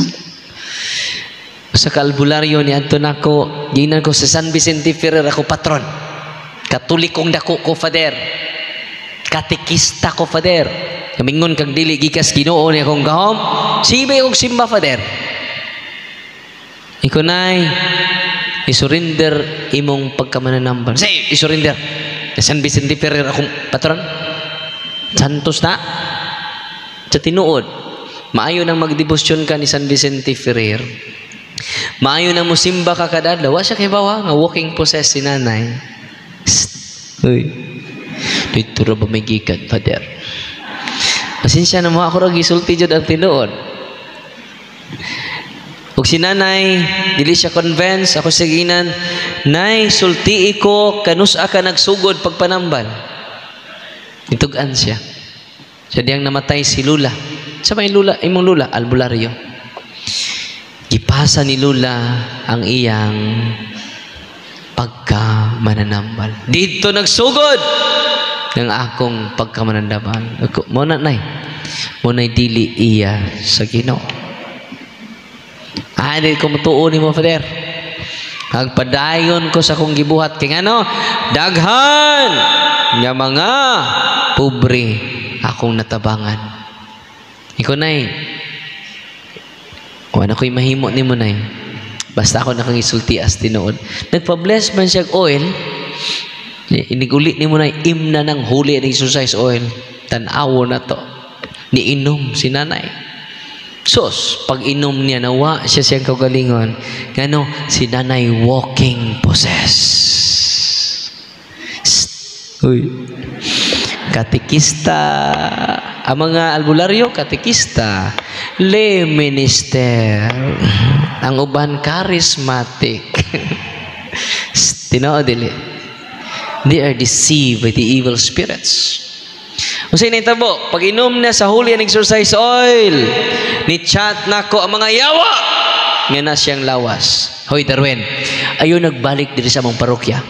Speaker 2: Sa kalbularyo ni Anton ako, ginan ko sa San Vicente Ferrer ako patron. Katolikong dako ko Father. Katekista ko Father. Kamingon kang dili gikas Ginoo ni akong gahom. Sibe og simba Father. Ikunay, isurrender imong pagkamananambal. Say, isurrender. San Vicente Ferrer akong patron. Santos na. Sa tinuod, maayo nang magdebosyon ka ni San Vicente Ferrer. Maayo nang musimba ka kada adlaw. Wa siya kay bawa nga walking possess si nanay. Uy. Dito ra ba may gikan, Father? Pasensya na mo ako ra gisulti jud ang tinuod. Ug si nanay, dili siya convince, ako siginan, nay, sulti ko, kanusa ka nagsugod pagpanambal. Itugan siya. Siya diyang namatay si Lula. Sa may Lula, imong Lula, albularyo. Gipasa ni Lula ang iyang pagkamananambal. Dito nagsugod ng akong pagkamananambal. Muna nay, muna'y dili iya sa Ginoo. Hindi ko matuon ni mo, Father. Agpadayon ko sa kong gibuhat. Kaya ano? Daghan nga mga pobre akong natabangan. Ikaw, Nay. Wala ko'y mahimo ni mo, Nay. Basta ako nakangisulti as tinuod. Nagpa-bless man siya oil. Inigulit ni mo, Nay. Imna ng holy and exercise oil. Tanawo na to. Niinom si nanay. Sos, pag inom niya, nawa siya siyang kagalingon. Gano, si nanay walking possess. Uy. Katekista. Ang mga albularyo, katekista. Lay minister. Ang uban, charismatic. Tinao dili. They are deceived by the evil spirits. Unsay nahitabo? Pag inom na sa holy and exercise oil, ni chat nako ang mga yawa nga na siyang lawas. Hoy Darwin, ayo nagbalik diri sa mong parokya.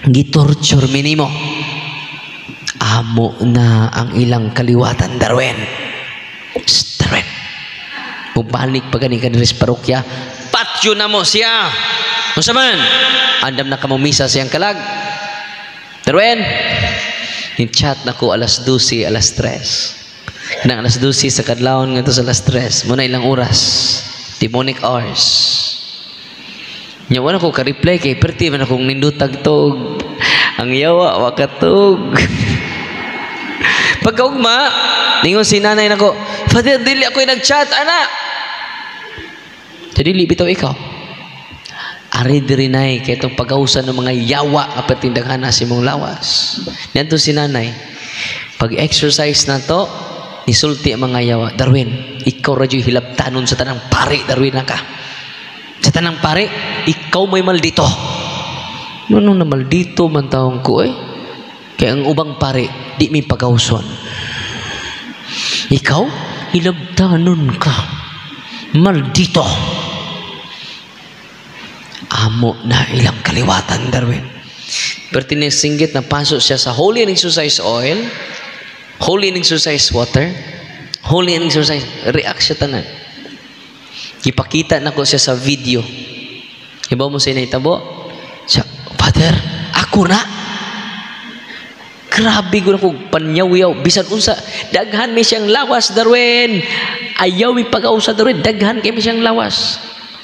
Speaker 2: Gitorture minimo. Amo na ang ilang kaliwatan, Darwin. Darwin. Mubalik pa gani ka diri sa parokya, patyo na mo siya. Unsa man? Andam na ka mo misa siyang kalag. Darwin, in-chat na ko alas 12, alas 3. Nang alas 12 sa kadlawon nga to sa alas 3. Muna ilang oras. Demonic hours. Nya wala ko ka-reply kay perti man akong nindutag tog. Ang yawa wakatog. Pagkaugma, ningon si nanay nako, "Father, dili ako nag-chat ana." Jadi bitaw ikaw. Ari diri nay kay itong pag-ausan ng mga yawa nga patindaghan na si mong lawas. Nanto si nanay. Pag-exercise na to, isulti ang mga yawa. Darwin, ikaw radyo hilabtanon sa tanang pari. Darwin na ka. Sa tanang pari, ikaw may maldito. Ano na maldito man taong ko eh? Kaya ang ubang pari, di may pag-auson. Ikaw, hilabtanon ka. Maldito. Amo na ilang kaliwatan, Darwin. Pertines singgit na pasok siya sa holy and exercise oil, holy and exercise water, holy and exercise, react siya tanan. Ipakita na ko siya sa video. Iba mo siya naitabo? Siya, "Father, ako na." Grabe ko na kong panyaw-yaw. Bisan unsa, daghan may siyang lawas, Darwin. Ayaw may pag-ausa, Darwin. Daghan kay may siyang lawas.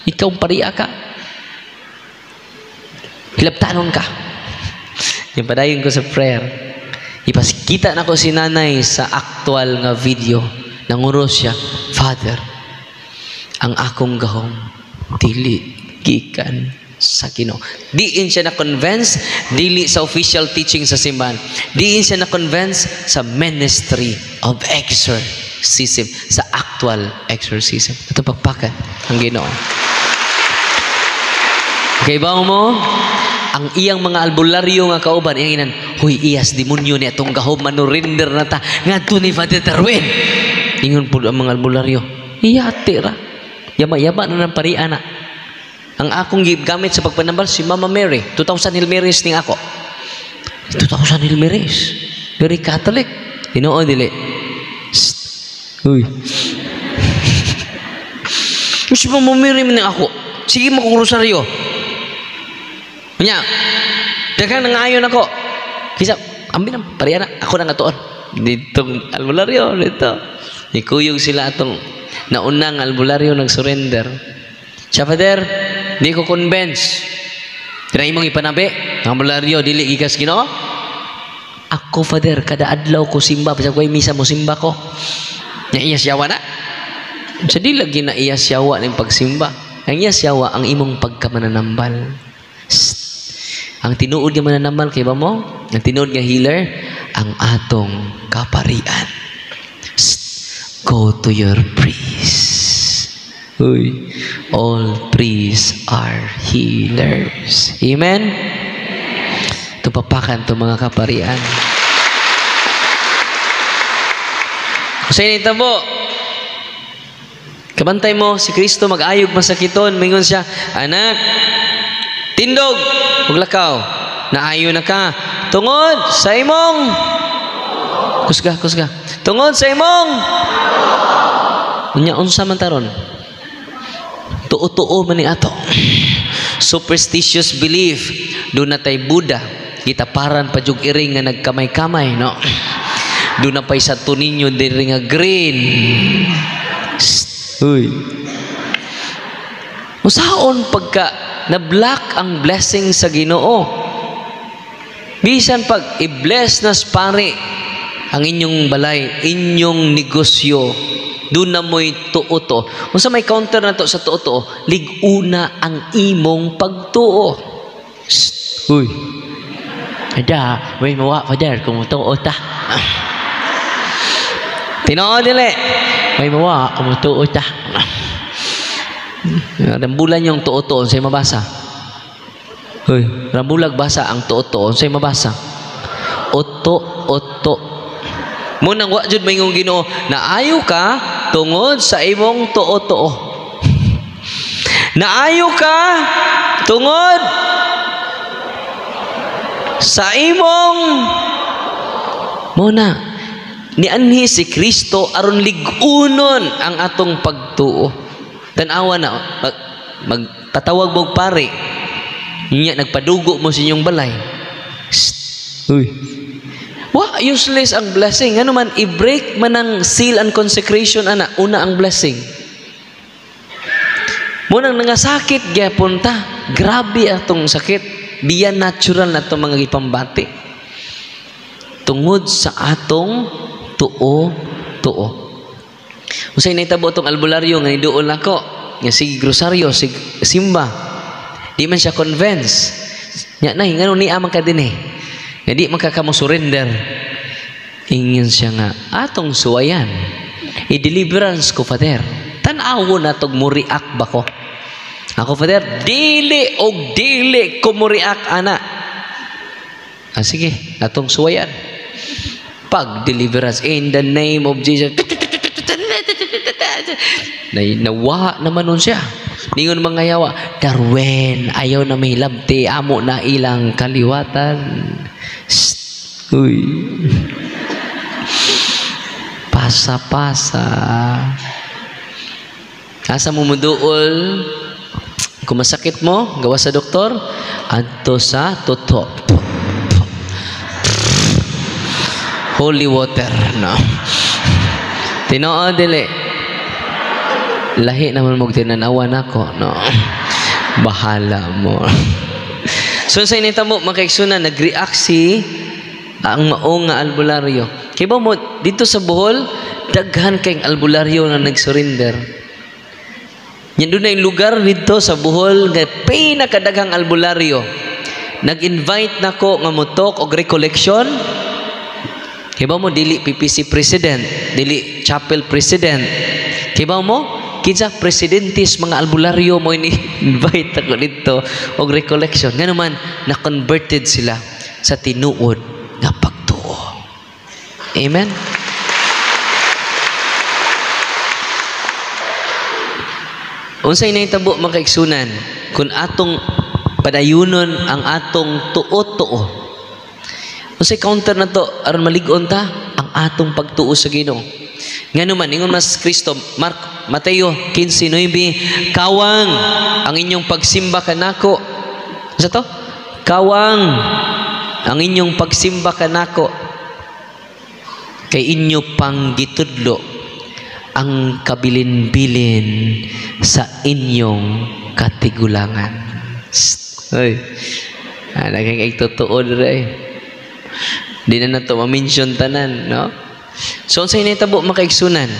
Speaker 2: Ikaw pariya ka. Hilabtanon ka. Yung padayon ko sa prayer. Ipaskita na ko si nanay sa actual nga video. Nanguros siya, "Father, ang akong gahom dili gikan sa Ginoo." Diin siya na-convince, dili sa official teaching sa simbahan. Diin siya na-convince sa ministry of exorcism, sa actual exorcism. Ito pagpakan ang Ginoo. Kay ba mo? Ang iyang mga albularyo nga kauban, iyang inan, "Huy, iyas demonyo ni atong gahom manurinder na ta ngadto ni Father Darwin." Ingon po ang mga albularyo, "Iyate ra. Yama-yama na ng parian na. Ang akong gamit sa pagpanambal si Mama Mary, 2,000 Hail Marys ning ako." 2,000 Hail Marys. Very Catholic. Tinoo dili. Uy. Si Mama Mary man ako. Sige mo kong rosaryo. Nya, daghang nangayon ako. Kisa, ambil na, pariya na, ako na nga toon. Ditong albularyo, dito. Ikuyog sila atong naunang albularyo nag-surrender. Siya, Father, di ko convince. Tinay mong ipanabi, ang albularyo, dili gikas Ginoo. Ako, Father, kada adlaw ko simba, pasag ko'y misa mo simba ko. Nya iya siyawa na. Sa di lagi na iya siyawa ng pagsimba. Ang iya siyawa, ang imong pagkamananambal. Ang tinuod nga mananambal kay ba mo? Ang tinuod nga healer, ang atong kaparian. Go to your priest. Uy, all priests are healers. Amen? Tupapakan to mga kaparian. Sa initabo, kabantay mo, si Kristo mag-ayog masakiton, mingon siya, "Anak, tindog, maglakaw, naayo na ka. Tungod sa imong, kusga. Tungod sa imong, unya unsa man taron? Tuo-tuo man ni ato. Superstitious belief, do na tay Buddha, gitaparan pa jug iring nga nagkamay-kamay, no? Do na pay sa tuninyo diri nga green. Uy. Usaon pagka na-block ang blessing sa Ginoo. Bisan pag i-bless na pare ang inyong balay, inyong negosyo, doon na mo'y tuo-to. Kung sa may counter na to sa tuo-to, liguna ang imong pagtuo. Uy. Ada, may mawa, Father, kung tuo ta. Tinoo dili. May mawa, kung tuo ta. Rambulan yung tuo-tuon sa'yo mabasa. Hoy, rambulag basa ang tuo-tuon sa'yo mabasa. Oto. Mo nang wa jud mayong Ginoo, naayo ka tungod sa imong tuo-tuo. Naayo ka tungod sa imong muna nianhi si Kristo aron ligunon ang atong pagtuo. Tan-awa na magtatawag mo pare. Nya nagpadugo mo sa inyong balay. Uy. Wa useless ang blessing. Ano man i-break man ang seal and consecration ana, una ang blessing. Mo nang nangasakit gyapon ta. Grabe atong sakit. Diyan natural na itong mga ipambati. Tungod sa atong tuo. Usay naitabo itong albularyo nga niduol ako. Nga sige grosaryo, sige simba. Di man siya convince. Nya na, ngano ni amang ka din eh. Nga di makakamo surrender. Ingin siya nga, atong suwayan. I-deliverance ko, Father. Tanawo na itong muriak ba ko? Ako, Father, dili ko muriak, ana. Sige, atong suwayan. Pag-deliverance in the name of Jesus. Nawa naman nun siya. Ningon mga yawa, Darwin, ayaw na may labte, amo na ilang kaliwatan. Uy. Pasa-pasa. Asa mo muduol, kung masakit mo, gawa sa doktor, adto sa toto. Holy water, no? Tinoo, dili. Lahi naman mo tinanawan ako, no? Bahala mo. So sa inita mo, makaiksunan, nag-react ang maong nga albularyo. Kaya ba mo, dito sa Bohol, daghan kayong albularyo na nag-surrender. Yan doon na yung lugar dito sa Bohol, nga pinakadaghang albularyo. Nag-invite na ko nga mutok o recollection. Kaya ba mo, dili PPC President, dili Chapel President. Kaya ba mo, kinsa presidentis mga albularyo mo ini-invite ako dito og recollection. Nga naman, na-converted sila sa tinuod nga pagtuo. Amen? Unsay nahitabo mga kaigsunan, kung atong padayunon ang atong tuo-tuo. Unsay counter na to, aron malig-on ta ang atong pagtuo sa Ginoo. Nga naman, ingon mas Kristo, Mateo 15:9, kawang ang inyong pagsimba kanako. Sa to? Kawang ang inyong pagsimba kanako kay inyo pang gitudlo ang kabilin-bilin sa inyong katigulangan. Hoy. Naging totoo rin. Di na to ma-mention tanan, no? So, sa initabo makaigsunan,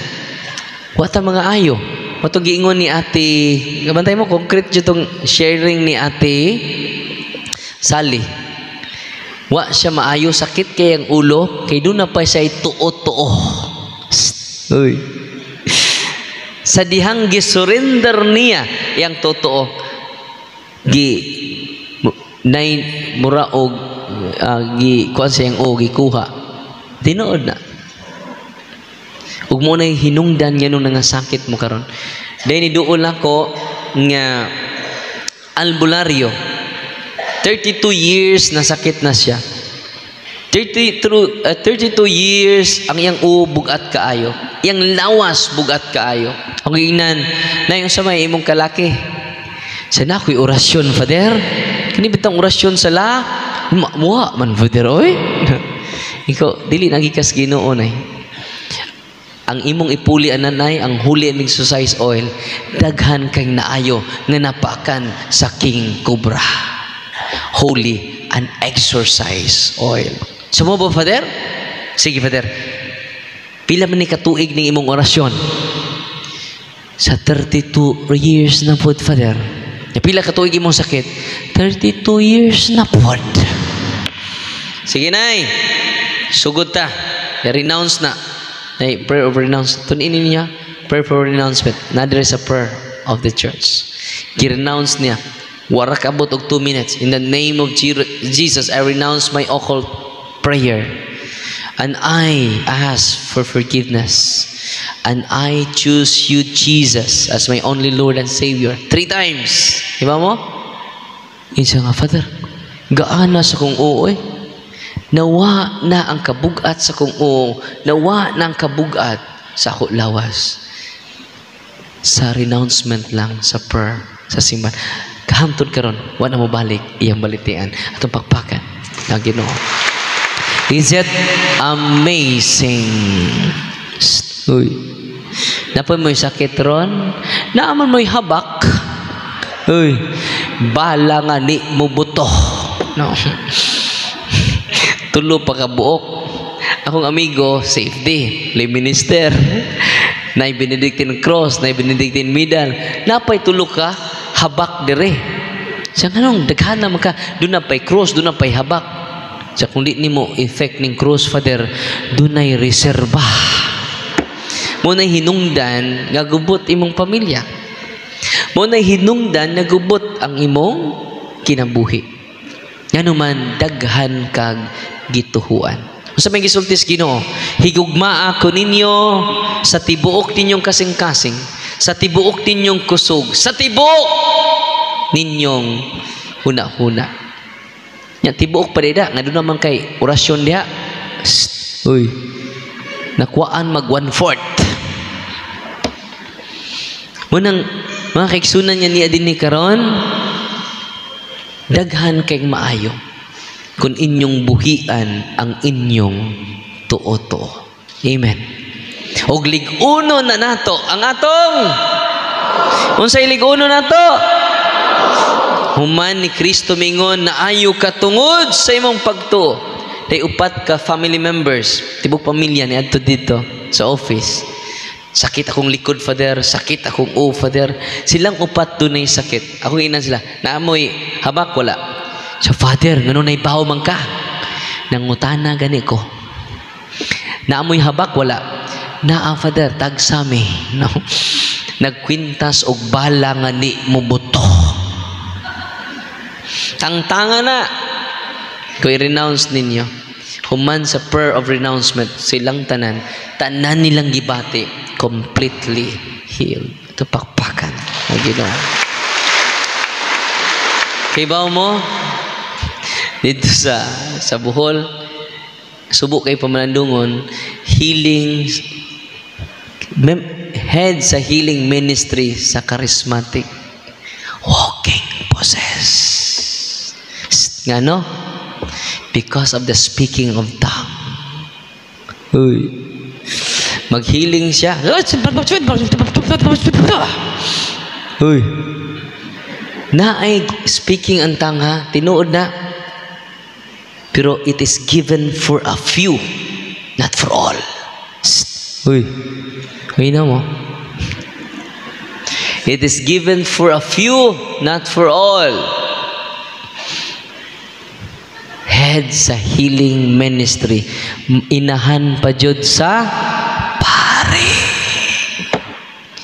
Speaker 2: wata mga ayo. Matong giingon ni ate, gabantay mo, concrete dyan itong sharing ni ate Sally. Wa siya maayo, sakit kay ang ulo, kay doon na pa siya ituo-tuo. Uy. Sa dihang gisurrender niya, yang totoo, muraog, kuan siyang gikuha. Tinood na. Ug mo na hinungdan nga nung nangasakit mo karon. Dahil niduol ako nga albularyo. 32 years na sakit na siya. 32 years ang iyang bugat kaayo. Iyang lawas bugat kaayo. Ang ingnan na yung sa may imong kalaki. Sana ako'y orasyon, Father. Kani bitang orasyon sala. Muha man, Father, oy. Ikaw, dili nagikas Ginoo nay. Ang imong ipuli ananay, ang huli and exercise oil, daghan kang naayo nga napakan sa King Cobra. Holy and exercise oil. Sumo ba, Father? Sige, Father. Pila man ni katuig ning imong orasyon? Sa 32 years na po, Father. Pila katuig imong sakit? 32 years na po. Sige, Nay. Sugod ta. Renounce na. Ay, prayer of renouncement. Tunin niya, prayer for renouncement. Nadir sa prayer of the church. Ki-renounce niya. Warak abot og 2 minutes. In the name of Jesus, I renounce my occult prayer. And I ask for forgiveness. And I choose you, Jesus, as my only Lord and Savior. 3 times. Diba mo? Isa nga, Father, gaana sa kong oo eh. Nawa na ang kabugat sa kong oo. Nawa na ang kabugat sa ako lawas. Sa renouncement lang, sa prayer, sa simbahan. Kahantod karon, wala mo balik, iyang balitian. Atong pagpakan na Ginoo. Is it amazing? Uy. Napoy mo'y sakit ron. Naaman mo'y habak. Uy. Bala nga ni mo buto. No. Tulo pa ka buok. Akong amigo, safety, lay minister. Nay Benedictine cross, nay Benedictine medal. Napay tulo ka, habak dire. Siya ganong, daghana man ka. Doon na pa'y cross, doon na pa'y habak. Siya kung di ni mo effect ng cross, Father, doon na'y reserva. Muna'y hinungdan, nga gubot imong pamilya. Muna'y hinungdan, nga gubot ang imong kinabuhi. Nga naman, daghan kag gituhuan. Sa may gisultis Ginoo, higugmaa ko ninyo sa tibuok ninyong kasing-kasing, sa tibuok ninyong kusog, sa tibuok ninyong huna-huna. Nya tibuok pa dida, nga doon naman kay orasyon diha. Uy, nakuhaan mag 1/4. Munang mga kaiksunan niya niya din ni karon, daghan kay maayo kung inyong buhian ang inyong tuoto. Amen. Og lig-uno na nato ang atong unsay lig-uno nato? Human ni Kristo mingon na ayo ka tungod sa imong pagtuo. Day upat ka family members, tibok pamilya ni adto dito sa office. Sakit akong likod, Father. Sakit akong Father. Silang upat dunay sakit. Ako inan sila. Naamoy habak wala. So, Father, ngano nay bahaw man ka? Nangutana gani ko. Naamoy habak wala. Naa, Father, tagsami. No. Nagkwintas og bala nga ni mo buto. Tangtanga na. Kung i-renounce ninyo, human sa prayer of renouncement, silang tanan nilang gibati, completely healed. Ito pakpakan na Ginoo. Kay bawo mo, dito sa Bohol, subok kay pamalandungon, healing, head sa healing ministry sa charismatic, walking possessed. Nga no? Because of the speaking of tongue. Uy. Mag-healing siya. Uy. Naay speaking ang tongue ha. Tinuod na. Pero it is given for a few, not for all. Uy. Uy na mo. It is given for a few, not for all. Head sa healing ministry, inahan pa jud sa pare.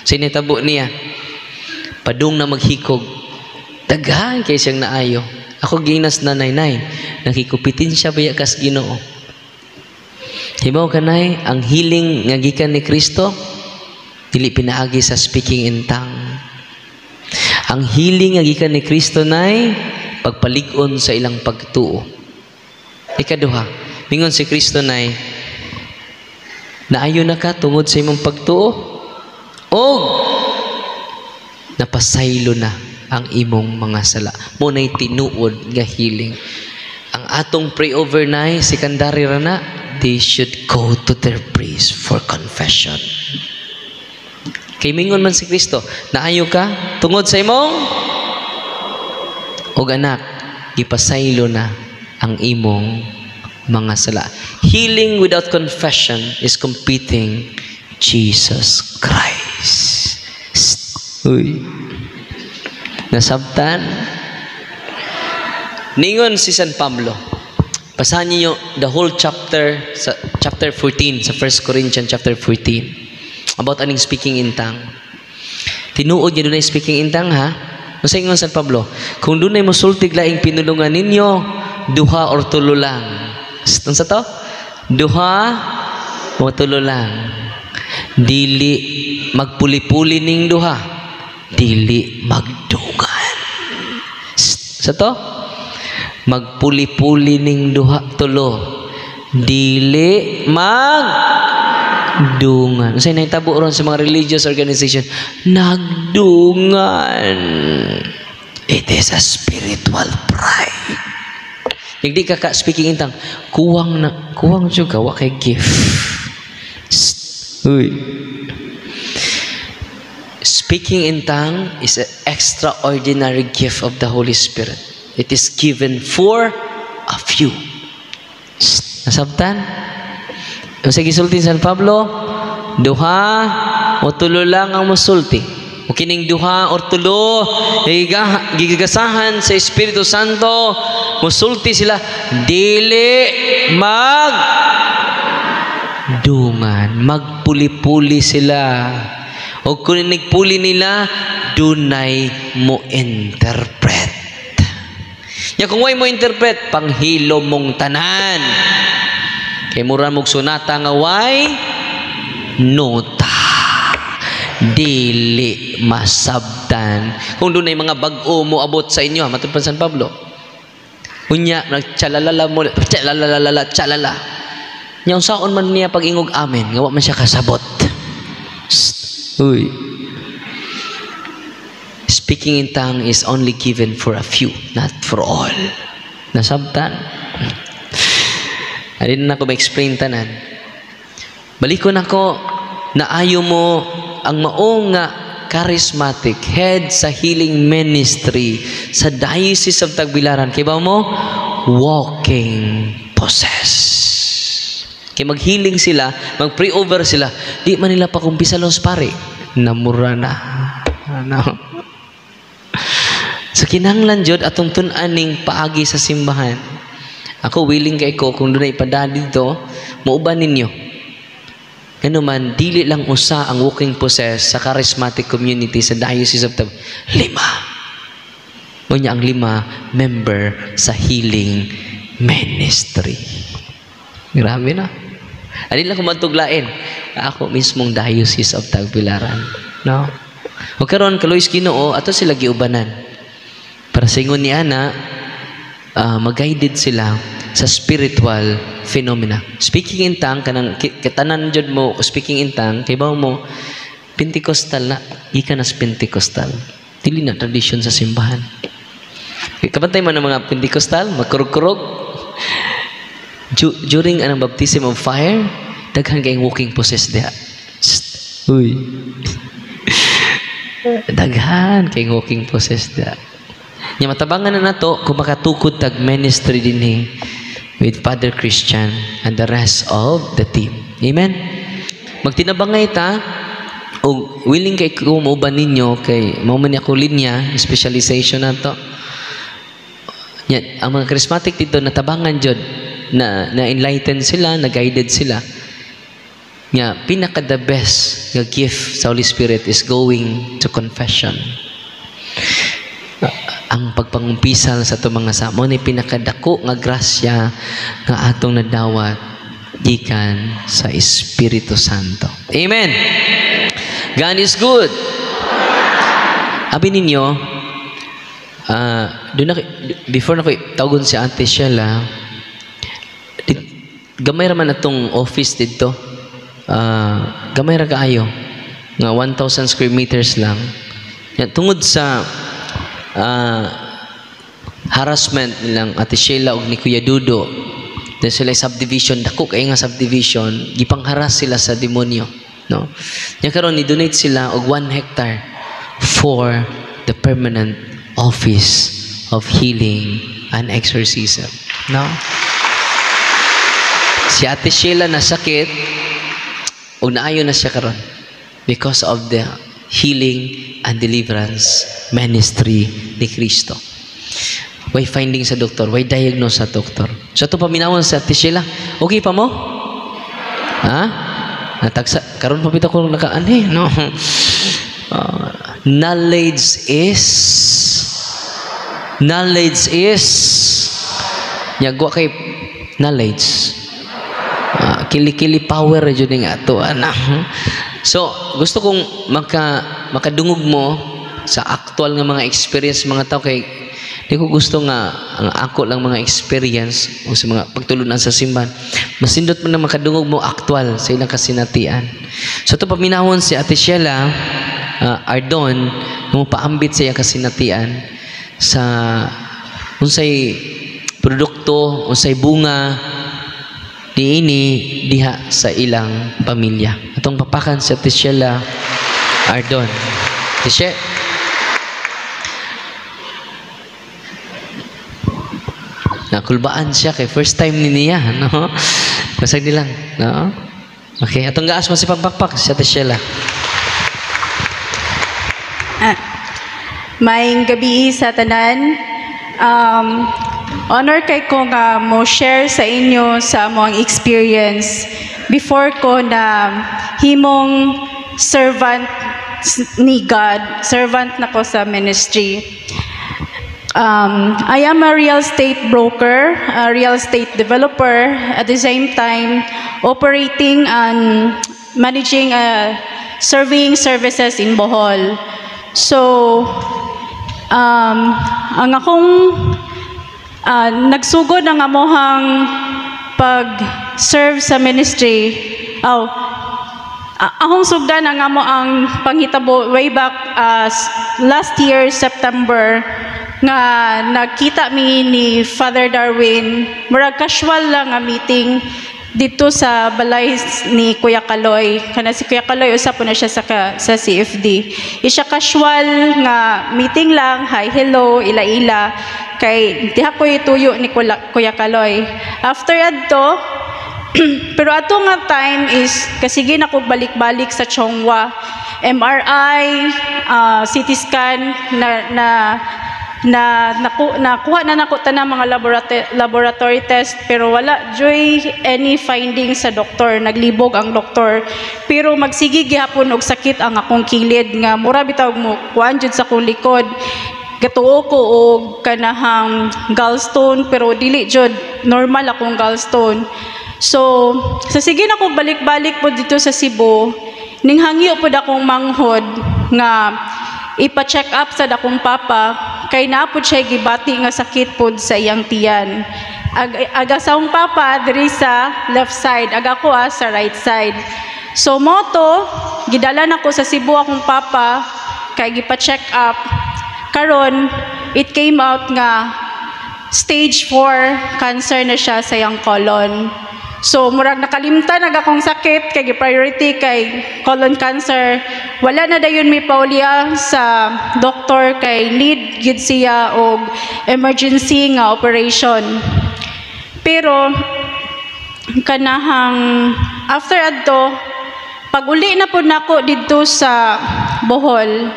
Speaker 2: Sinitabo niya, padung na maghikog, daghan kay siyang naayo. Ako ginas na nay, nakikupitin siya baya kas Ginoo. Hibaw kanay, ang healing nga gikan ni Kristo, dili pinaagi sa speaking in tongue. Ang healing nga gikan ni Kristo nay, pagpalig-on sa ilang pagtuo. Ikaduha, mingon si Kristo nay, naayo na ka tungod sa imong pagtuo, o napasaylo na ang imong mga sala. Muna'y tinuod nga healing. Ang atong pray over nay, secondary rana, they should go to their priest for confession. Kay mingon man si Kristo, naayo ka tungod sa imong og anak, ipasaylo na ang imong mga sala. Healing without confession is competing Jesus Christ. Uy. Nasabtan. Ningon si San Pablo. Basahan niyo the whole chapter, sa chapter 14, sa 1 Corinthians chapter 14. About aning speaking in tongue. Tinuod niya doon ay speaking in tongue ha. Masa ingon San Pablo, kung doon ay musultig laing pinulungan ninyo, duha or tulo lang. Ano sa to? Duha o tulo lang. Dili magpuli-puli ning duha. Dili magdugan. Sa to? Magpuli-puli ning duha tulo. Dili magdungan. Unsay nahitabo ron sa mga religious organization? Nagdungan. It is a spiritual pride. Hindi ka speaking in tongue, kuwang juga wa kay gift. Uy. Speaking in tongue is an extraordinary gift of the Holy Spirit. It is given for a few. Nasabtan? Sa gisulti San Pablo, duha o tulo lang ang musulti. O kining duha or tulo gigasahan sa Espiritu Santo, musulti sila, dili magdungan, magpuli-puli sila. O kung nagpuli nila, dunay mo interpret. Ya kung way mo interpret, panghilo mong tanan. Kay mura mong sunata nga way nota. Dili masabtan. Kung doon ay mga bag-o mo abot sa inyo, matupad San Pablo. Unya, nagtsalalala mo, tsalalala. Yung saon man niya pag-ingog amin, ngawa man siya kasabot. Uy. Speaking in tongue is only given for a few, not for all. Nasabtan. Hindi na ako ma-explain tanan. Balikon ako, naayo mo ang maong nga charismatic head sa healing ministry sa Diocese of Tagbilaran. Kaya ba mo? Walking possessed. Kaya mag-healing sila, mag-pray-over sila, di man nila pakumpisa los pare. Namura na. Ano? So kinahanglan jud atong tun-aning paagi sa simbahan. Ako willing kay ko kung doon ay ipadali dito, mauban ninyo. Ano man, dili lang usa ang walking possessed sa charismatic community sa Diocese of Tagbilaran. 5. Unya ang 5 member sa healing ministry. Grabe na. Alin lang kumantuglain. Ako mismong Diocese of Tagbilaran. No? O karon Kalois Ginoo, ato sila giubanan. Para sa ingon ni Ana, mag-guided sila sa spiritual phenomena. Speaking in tongue, katanan jud mo, speaking in tongue, kay ba mo, Pentecostal na, ika nas Pentecostal. Dili na tradisyon sa simbahan. Kapantay man ng mga Pentecostal, magkurog-kurog. During anong baptism of fire, daghan kayong walking possessed diha. Uy. Daghan kayong walking possessed diha. Nya matabangan na nato kung makatukod tag ministry dinhi with Father Christian and the rest of the team. Amen. Magtinabangay ta o willing kay kumuban ninyo kay mao man ako linya specialization nato. Nya ang mga charismatic dito natabangan jud na enlighten sila, na guided sila. Nya pinaka the best nga gift sa Holy Spirit is going to confession. Ang pagpangumpisal sa itong mga samo ni pinakadako nga grasya nga atong nadawat gikan sa Espiritu Santo. Amen. God is good. Abi ninyo, before na ko tawagon si Ate Sheila, gamay raman atong office dito. Gamay ra kaayo. Nga 1,000 square meters lang. Tungod sa harassment nilang Ate Sheila ug ni Kuya Dudo, dahil sila subdivision, dako kay nga subdivision, gipangharas sila sa demonyo, no? Nya karon ni donate sila og 1 hectare for the permanent office of healing and exorcism, no? Si Ate Sheila na sakit ug naayo na siya karon because of the healing and deliverance ministry ni Kristo. Why finding sa doktor? Why diagnose sa doktor? So ito paminawon sa Ate Sheila. Okay pa mo? Ha? Natagsa. Karon pa pita ko nakaanhi. No. Knowledge is yagwa kay knowledge. kili-kili power jud ning ato anak. So gusto kong makadungog mo sa actual nga mga experience mga tao, kay di ko gusto nga ang ako lang mga experience o sa mga pagtulunan sa simbahan. Masindot mo na makadungog mo actual sa ilang kasinatian. So ito paminahon si Ate Sheila Ardon mo paambit sa iyang kasinatian sa unsay produkto, unsay bunga diini diha sa ilang pamilya. Atong papakan si Ate Sheila Ardon. Ate Sheila, nakulbaan siya kay first time ni niya, no? Basag nilang, no? Okay, atong gaas mo si pagpakpak si Ate Sheila.
Speaker 4: Maayong gabi sa tanan. Honor kay ko nga mo share sa inyo sa among experience before ko na himong servant ni God, servant na ko sa ministry. I am a real estate broker, a real estate developer, at the same time operating and managing surveying services in Bohol. So, ang akong nagsugod ang amohang pag-serve sa ministry, akong sugdan ang amo ang panghitabo way back last year, September, nga nagkita mi ni Father Darwin, murag casual lang nga meeting dito sa balay ni Kuya Kaloy. Kana si Kuya Kaloy usap po na siya sa CFD. Isya casual nga meeting lang, hi, hello, ila-ila, kay diha ko ituyo ni Kuya Kaloy. After adto, pero ato nga time is kasige na ko balik-balik sa Chongwa, MRI, CT scan nakuha na nako tanang mga laboratory test, pero wala joy any findings sa doktor. Naglibog ang doktor, pero magsige gihapon og sakit ang akong kilid nga mura bitaw mo kuan jud sa akong likod. Gatuo ko og kanahang gallstone, pero dili jud normal akong gallstone. So sa sige na ko balik-balik po dito sa Cebu, ning hangyo pod akong manghod nga ipa-check up sa dakong papa, kay naapod siya gibati nga sakit pod sa iyang tiyan. Aga sa akong papa diri sa left side, aga ko sa right side. So moto gidala nako sa Cebu akong papa kay gipa-check up. Karon it came out nga stage 4 cancer na siya sa iyang colon. So murag nakalimtan nag akong sakit kay priority kay colon cancer. Wala na dayon mi pauliya sa doktor kay need gid siya og emergency nga operation. Pero kanahang after adto pag uli na pud nako didto sa Bohol,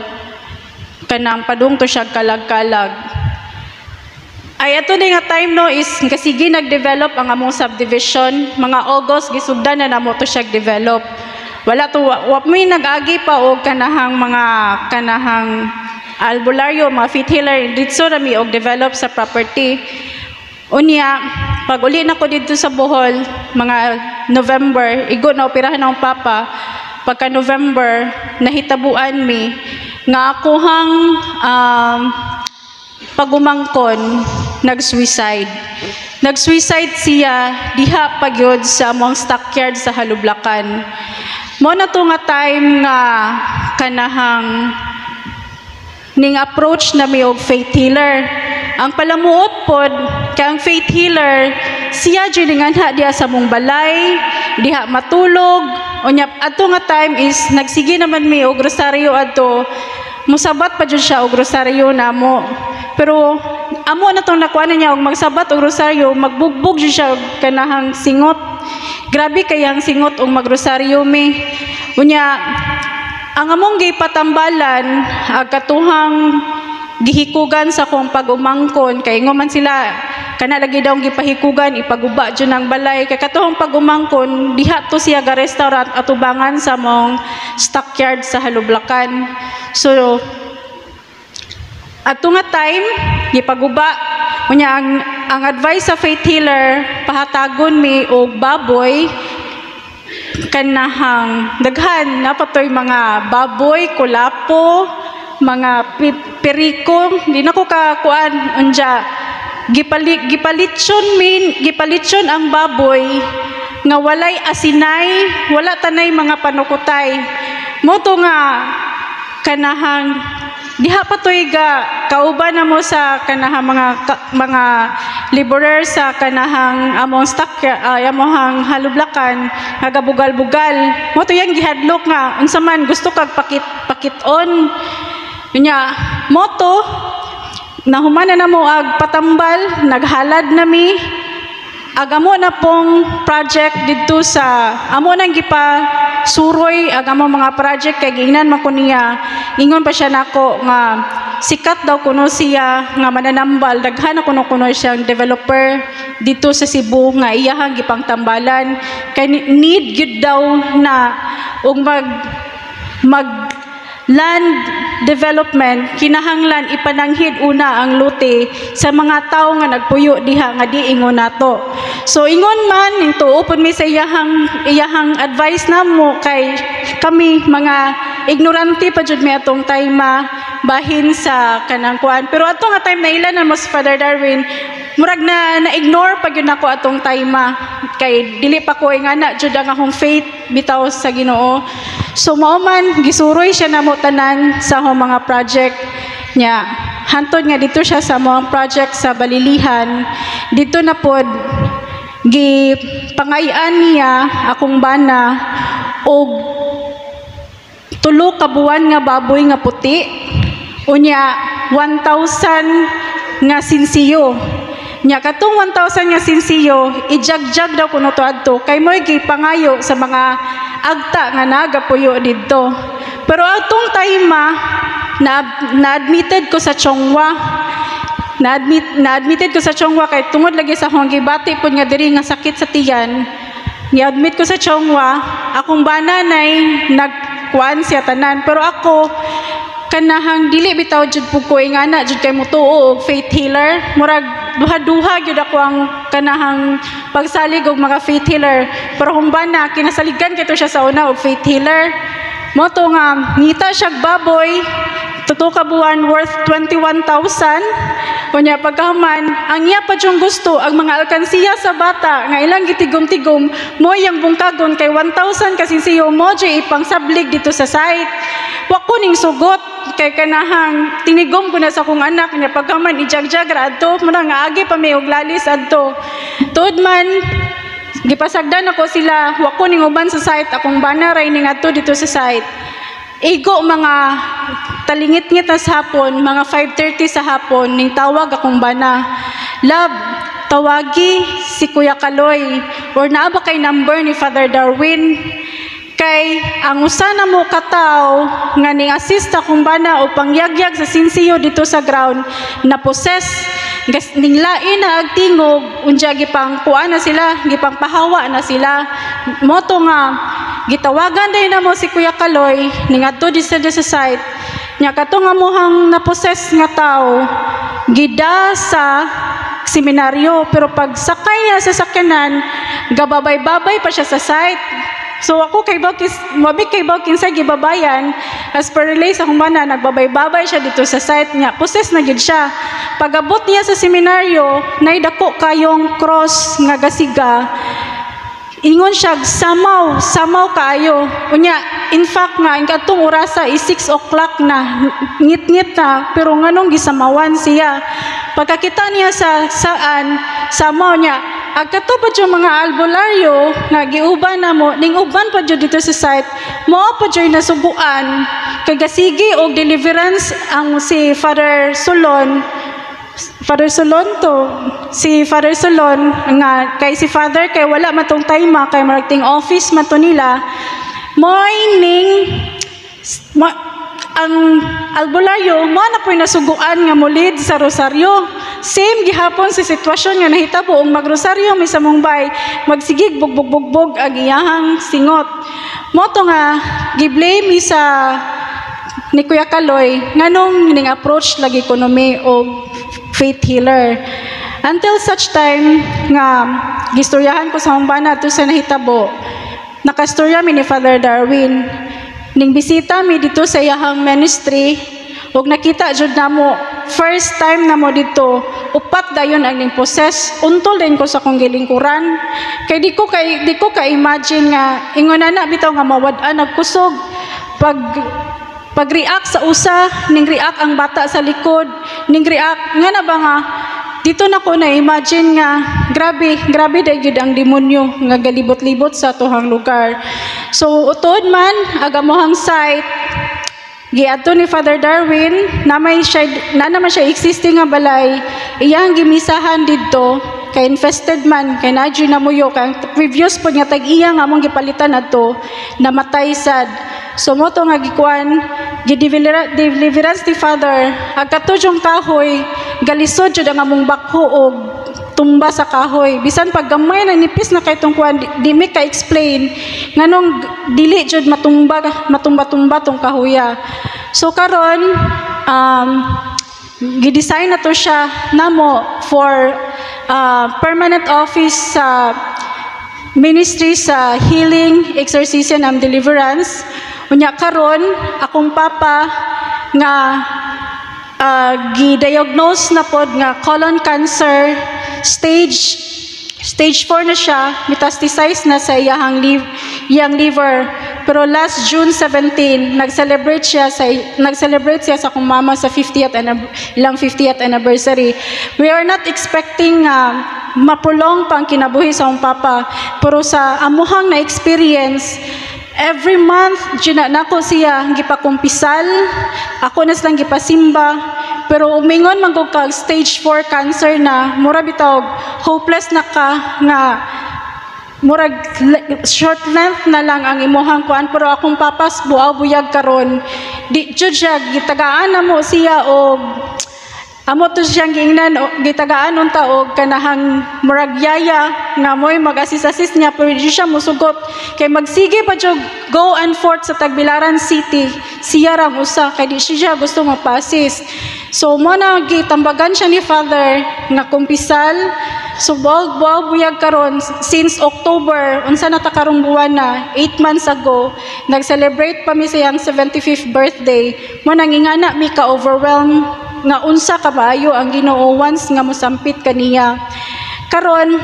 Speaker 4: kanang padung to siya kalag-kalag. Ay ato nga time no is kasigi nag-develop ang among subdivision. Mga August gisugdan na namo to siya develop. Wala to wa may nag-agi pa og kanahang albularyo, mga feet healer dito ra mi og develop sa property. Unya pag uli na ko dito sa Bohol mga November, igo na operahan ng papa. Pagka November nahitabuan mi nga akohang pagumangkon nag-suicide siya diha pagyod sa among stockyard sa Halublacan. Mo na to nga time nga kanahang ning approach na mi og faith healer. Ang palamuot pod kay ang faith healer siya jud nga diha sa mong balay diha matulog. Unya adto nga time is nagsige naman mi og rosaryo adto. Musabat pa jud siya og rosaryo namo. Pero amo na tong nakuha niya og magsabat og rosaryo, magbugbog jud siya og kanahang singot. Grabe kayang singot og magrosaryo mi. Unya ang among gipatambalan katuhang gihikugan sa kong pag-umangkon kay ngoman sila kana lagi daw gipahikugan ipaguba jud ng balay kay katuhang pag-umangkon diha to siya ga restaurant atubangan sa mong stockyard sa Halublacan. So ato nga time gipaguba unya ang advice sa faith healer pahatagon mi og baboy kanahang daghan na patoy mga baboy, kulapo, mga periko, di na ko kakuan unja gipalitson ang baboy nga walay asinay, wala tanay mga panukutay. Moto nga kanahang diha patoy ga kauban na mo sa kanahang mga laborer sa kanahang among stock among halublakan nga gabugal-bugal. Moto yang gihadlok nga unsa man gusto kag pakiton. Nya moto nahuman na mo ag patambal, naghalad nami agamo na pong project dito sa amo nang gipa suroy agamo mga project kay giingnan man ko niya ingon pa siya nako nga sikat daw kuno siya nga mananambal daghan na kuno siyang developer dito sa Cebu nga iyahang gipangtambalan kay need gyud daw na og mag land development kinahanglan ipananghid una ang lote sa mga tawo nga nagpuyo diha nga di ingon nato. So ingon man ning tuo pud mi sa iyahang advice namo kay kami mga ignorante pa jud mi atong time bahin sa kanang kuan. Pero ato nga time na ilan na mas Father Darwin murag na ignore pag yun ako atong time kay dili pa ko ingana jud ang akong faith bitaw sa Ginoo. So mao man gisuroy siya namo tanan sa akong mga project nya hantod nga dito siya sa mga project sa Balilihan dito na pod gipangay-an niya akong bana og 3 ka buwan nga baboy nga puti unya 1,000 nga sinsiyo. Nya katong 1,000 nga sinsiyo, ijagjag daw kuno to adto kay mo'y gipangayo sa mga agta nga nagapuyo didto. Pero atong time na-admitted ko sa Chongwa. Na-admitted ko sa Chongwa kay tungod lagi sa akong gibati pud nga diri nga sakit sa tiyan. Ni-admit ko sa Chongwa, akong bananay nagkuan siya tanan. Pero ako kanahang dili bitaw jud pug ko ingana jud kay mutuo og faith healer. Murag duha-duha gyud ako ang kanahang pagsalig og mga faith healer. Pero kung bana kinasaligan kito siya sa una og faith healer. Moto nga ngita siya baboy 2 ka buwan worth 21,000. Kunya pagkahuman ang iya pa yung gusto ang mga alkansiya sa bata nga ilang gitigom-tigom mo yang bungkagon kay 1,000 kasi siyo mo ipang sablig dito sa site. Wa ko ning sugot kay kanahang tinigom ko na sa akong anak niya pagkaman ijagjag ra adto mo nga agi pa may og lalis adto. Tuod man gipasagdan ako sila wa ko ning uban sa site akong bana ray ning adto dito sa site. Igo mga talingit-ngit na sa hapon, mga 5:30 sa hapon, ning tawag akong bana. Love, tawagi si Kuya Kaloy or naa ba kay number ni Father Darwin? Kay ang usa na mo kataw nga ning assist akong bana o pangyagyag sa sinsiyo dito sa ground na possess ning lain na agtingog unja gipang kuan na sila, gipang pahawa na sila. Moto nga gitawagan din na mo si Kuya Kaloy ning adto di sa site nya kato nga mohang na-possess nga tao gida sa seminaryo pero pag sakay niya sa sakyanan gababay-babay pa siya sa site. So ako kay Bawkis sa gibabayan as per relay sa kumana nagbabay-babay siya dito sa site niya possess na gid siya. Pag-abot niya sa seminaryo naidako kayong cross nga gasiga ingon siya samaw kaayo unya in fact nga ang katong orasa is 6 o'clock na ngit-ngit na pero nganong gisamawan siya pagkakita niya sa saan samaw niya agkato pa yung mga albularyo nga giuban na mo ning uban pa jud dito sa site mo pa jud nasuguan kay gasigi og deliverance ang si Father Solon nga kay si Father kay wala matong time kay marketing office mato nila morning ang albularyo mo na po'y nasuguan nga mulid sa rosaryo same gihapon sa sitwasyon nga nahitabo og magrosaryo may sa Mumbai magsigig bugbog ag iyahang singot moto nga giblame sa ni Kuya Kaloy nganong ning approach lagi ekonomi o faith healer until such time nga gistoryahan ko sa humbana to sa nahitabo nakastorya mi ni Father Darwin. Ning bisita mi dito sa iyahang ministry, ug nakita jud namo first time namo dito, upat dayon ang ning possess. Untol din ko sa kong gilingkuran. Kay di ko ka imagine nga ingon na bitaw nga mawad-an nagkusog pag-react sa usa, ning react ang bata sa likod, ning react nga na ba nga dito na ko na imagine nga grabe dai gyud ang demonyo nga galibot-libot sa tuhang lugar. So utod man aga mohang site giadto ni Father Darwin na naman siya existing nga balay, iyang gimisahan didto kay infested man kay nadyo na muyo kay previous po nga tag-iya nga among gipalitan adto namatay sad. So mo to nga gikuan deliverance ti Father agkato jung kahoy galisod jud ang among bakho og tumba sa kahoy bisan pag gamay na nipis na kay tong kuan di mi ka explain nganong dili jud matumba tong kahoya. So karon gidesign na to siya namo for permanent office sa ministry sa healing, exorcism and deliverance. Unya karon akong papa nga gi-diagnose na pod nga colon cancer stage 4 na siya, metastasize na sa iyang liver. Pero last June 17 nag-celebrate siya sa akong mama sa 50th anniversary. We are not expecting mapulong pang kinabuhi sa akong papa, pero sa amuhang na experience every month nako siya gipakumpisal, ako na silang gipasimba, pero umingon man kog kag stage 4 cancer na mura bitaw hopeless na ka nga murag short length na lang ang imuhang kuan, pero akong papas buaw-buyag karon di jud siya gitagaan na mo siya og amo to siyang giingnan gitagaan unta og kanahang murag yaya nga moy mag-assist niya, pero di siya musugot kay magsige pa jud go and forth sa Tagbilaran City siya ra usa kay di siya gusto mapa-assist. So mo na gitambagan siya ni Father nga kumpisal. So buwag-buyag karon since October unsa na ta karong buwan na 8 months ago nag-celebrate pa mi sa iyang 75th birthday. Mo nangingana mi ka overwhelm nga unsa kabayo ang Ginoo once nga mosampit kaniya. Karon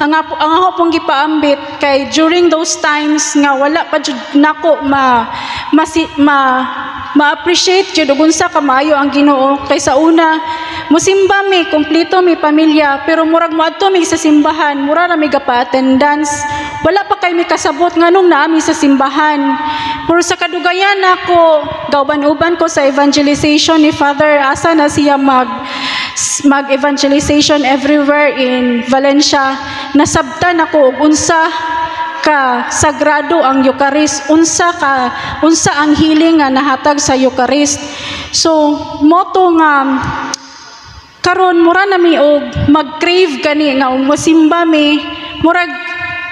Speaker 4: ang ako pong gipaambit kay during those times nga wala pa jud nako ma-appreciate jud unsa kamayo ang Ginoo kay sa una musimba mi kompleto mi pamilya, pero murag moadto mi sa simbahan mura ra mi gapa-attendance, wala pa kay mi kasabot nganong naa mi sa simbahan. Pero sa kadugayan nako gauban-uban ko sa evangelization ni Father, asa na siya mag-evangelization everywhere in Valencia. Nasabtan ako og unsa ka sagrado ang Eucharist, unsa ang healing nga nahatag sa Eucharist. So moto nga karon mura na mi og mag-crave gani nga mosimba mi, murag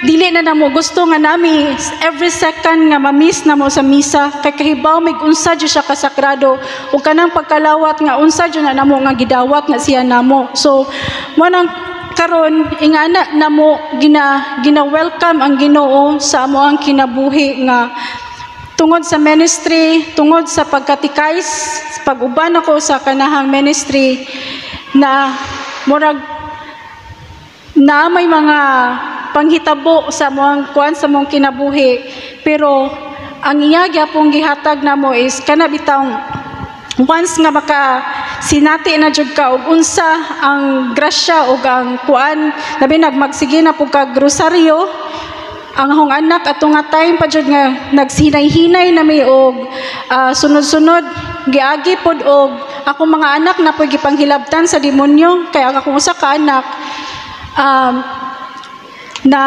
Speaker 4: dili na namo gusto nga nami every second nga ma-miss namo sa misa kay kahibaw mig unsa jud siya kasagrado ug kanang pagkalawat nga unsa jud na namo nga gidawat na siya namo. So mo nang karon ingana namo gina-welcome ang Ginoo sa amo ang kinabuhi nga tungod sa ministry, tungod sa pagkatikais, pag-uban ako sa kanahang ministry na murag na may mga panghitabo sa mga kuan sa mong kinabuhi, pero ang iya gyapong gihatag namo is kana bitawng once nga maka sinati na jud ka og unsa ang grasya og ang kuan labi nagmagsige na pug kag rosaryo ang akong anak ato nga time pa jud nga nagsinay-hinay na may og sunod-sunod giagi pod og akong mga anak na pud gipanghilabtan sa demonyo kay ang akong usa ka anak na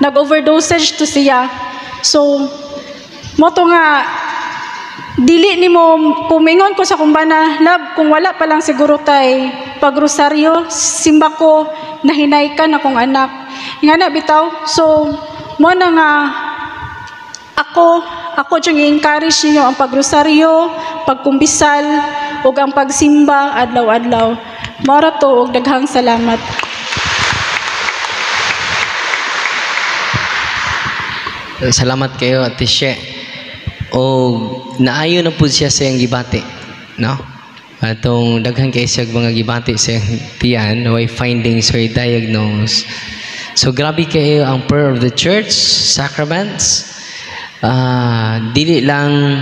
Speaker 4: nag-overdosage to siya. So moto nga dili nimo kumingon ko sa kumbana love kung wala pa lang siguro tay pagrosaryo simba ko nahinay ka na kong anak nga na bitaw. So mo na nga ako jung i-encourage niyo ang pagrosaryo, pagkumbisal ug ang pagsimba adlaw-adlaw. Mara to og daghang salamat.
Speaker 2: Salamat kayo, Ate She. O naayo na po siya sa iyang gibati, no? Atong daghan kayo siya mga gibati sa iyang tiyan, way findings or diagnose. So grabe kayo ang prayer of the church, sacraments. Dili lang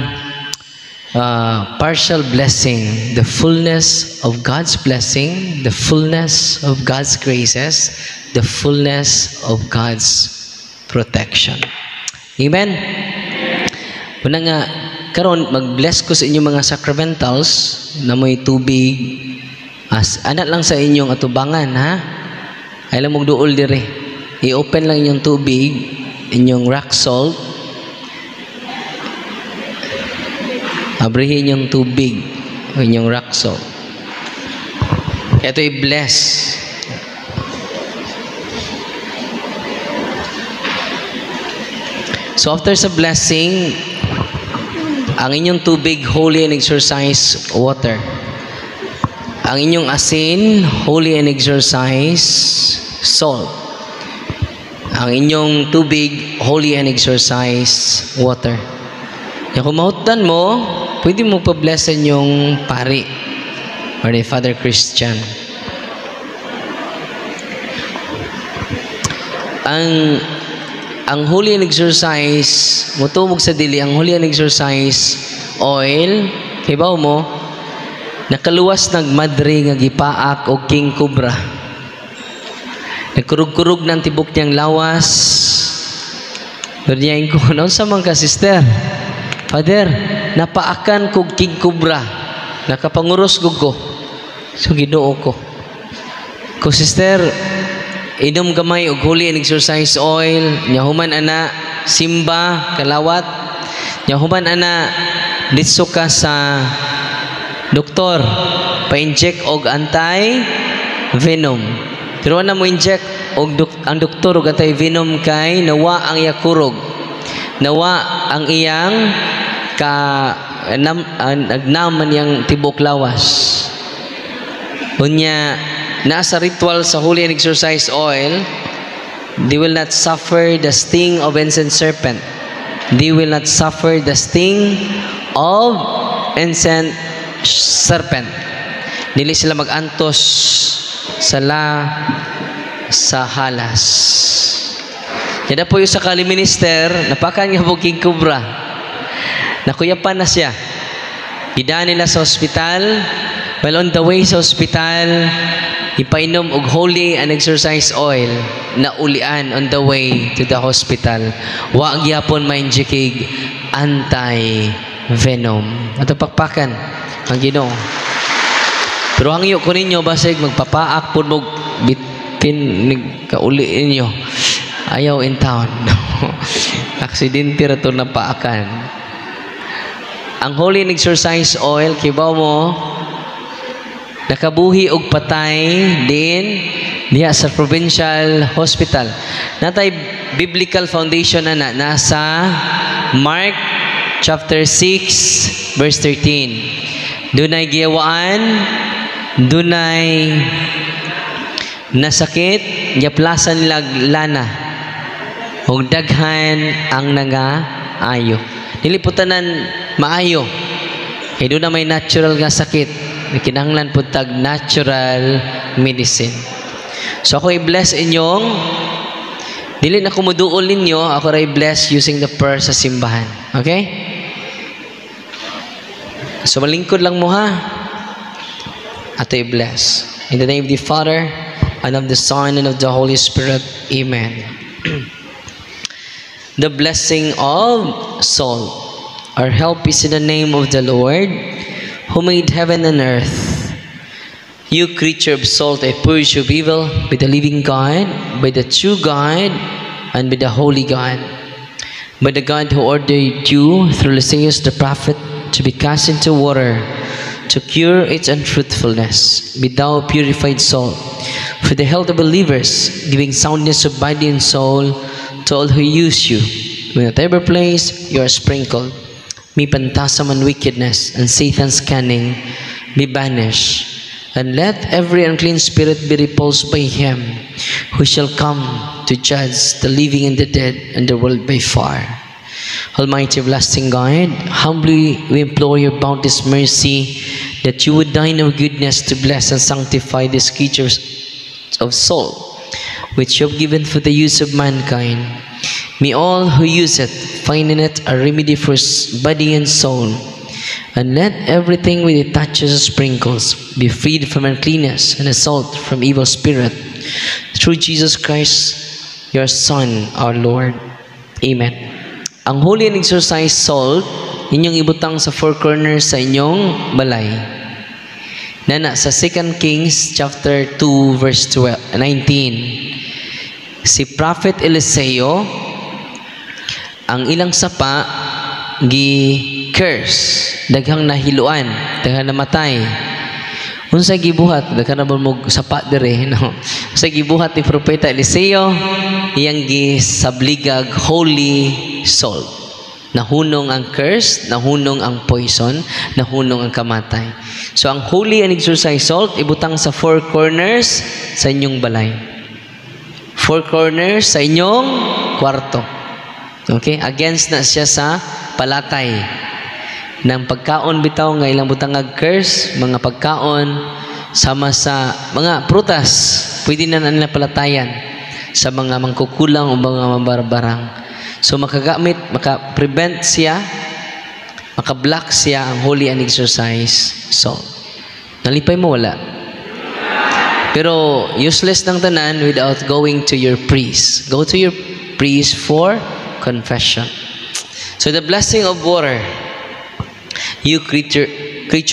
Speaker 2: partial blessing, the fullness of God's blessing, the fullness of God's graces, the fullness of God's protection. Amen. Una nga karon mag-bless ko sa inyong mga sacramentals na may tubig as anak lang sa inyong atubangan, ha? Ay lang mong duol dire. I-open lang inyong tubig, inyong rock salt. Abrihin yung tubig, inyong rock salt. Ito i-bless. So after sa blessing, ang inyong tubig, holy and exercise water. Ang inyong asin, holy and exercise salt. Ang inyong tubig, holy and exercise water. Yung kumahutan mo, pwede mo pa-blessan yung pari or the Father Christian. Ang holy and exercise, mutumog sa dili, ang holy and exercise oil, hibaw mo, nakaluwas nagmadre nga gipaak o king cobra. Nagkurug-kurug ng tibok niyang lawas. Berniyain ko, naon sa mga sister? Father, napaakan kog king cobra. Nakapanguros ko. So Ginoo ko. Ko sister, inom gamay og holy and exercise oil, nyahuman ana simba kalawat, nyahuman ana ditso ka sa doktor, pa-inject og anti-venom. Pero na mo inject og ang doktor og anti-venom kay nawa ang yakurog, nawa ang iyang nagnaman yang tibok lawas. Unya nasa ritual sa holy and exercise oil, they will not suffer the sting of ancient serpent. They will not suffer the sting of ancient serpent. Dili sila magantos sa halas. Yan po yung sa Kali Minister, napakan nga po king cobra. Nakuyapan na siya. Ida nila sa ospital. Well, on the way sa ospital, ipainom og holy and exercise oil na ulian on the way to the hospital. Wa gyapon ma-inject anti-venom. Ato pakpakan ang Ginoo. Pero hangyo ko ninyo basig magpapaak pud mo bitin kauli ninyo. Ayaw in town. Aksidente ra to napaakan. Ang holy and exercise oil kibaw mo nakabuhi og patay din diya sa provincial hospital. Natay biblical foundation na nasa Mark chapter 6 verse 13. Dunay giyawaan, dunay nasakit, giaplasan nila lana. Og daghan ang nangaayo. Niliputanan maayo. Kay doon na may natural nga sakit. Kinahanglan po tag natural medicine. So ako i-bless inyong, dili na kumuduol ninyo, ako rin i-bless using the prayer sa simbahan. Okay? So malingkod lang mo ha. Ato i-bless. In the name of the Father, and of the Son, and of the Holy Spirit. Amen. The blessing of salt. Our help is in the name of the Lord, who made heaven and earth. You creature of salt, I purge you of evil by the living God, by the true God, and by the holy God. By the God who ordered you through Isaiah the prophet to be cast into water, to cure its untruthfulness. Be thou purified salt, for the health of believers, giving soundness of body and soul to all who use you. In whatever place you are sprinkled, may pantasam and wickedness and Satan's cunning be banished. And let every unclean spirit be repulsed by him, who shall come to judge the living and the dead and the world by fire. Almighty everlasting God, humbly we implore your boundless mercy that you would dine of goodness to bless and sanctify these creatures of soul, which you have given for the use of mankind. May all who use it find in it a remedy for body and soul. And let everything which it touches or sprinkles be freed from uncleanness and assault from evil spirit. Through Jesus Christ, your Son, our Lord. Amen. Ang holy and exorcised salt, inyong ibutang sa four corners sa inyong balay. Nana, sa 2 Kings chapter 2 verse 19, si Prophet Eliseo, ang ilang sapa, gi-curse, daghang nahiluan, daghang namatay. Unsay gibuhat, daghang na mo sapa dire, no? Unsay gibuhat ni Propeta Eliseo, iyang gisabligag holy salt. Nahunong ang curse, nahunong ang poison, nahunong ang kamatay. So ang holy and exorcised salt ibutang sa four corners sa inyong balay. Four corners sa inyong kwarto. Okay? Against na siya sa palatay ng pagkaon bitaw nga ilang butangag curse, mga pagkaon sama sa mga prutas, pwede na nila palatayan sa mga mangkukulang o mga mabarbarang. So makagamit, maka-prevent siya, maka-block siya ang holy and exorcised salt. Nalipay mo, wala. Pero useless ng tanan without going to your priest. Go to your priest for confession. So the blessing of water. You creature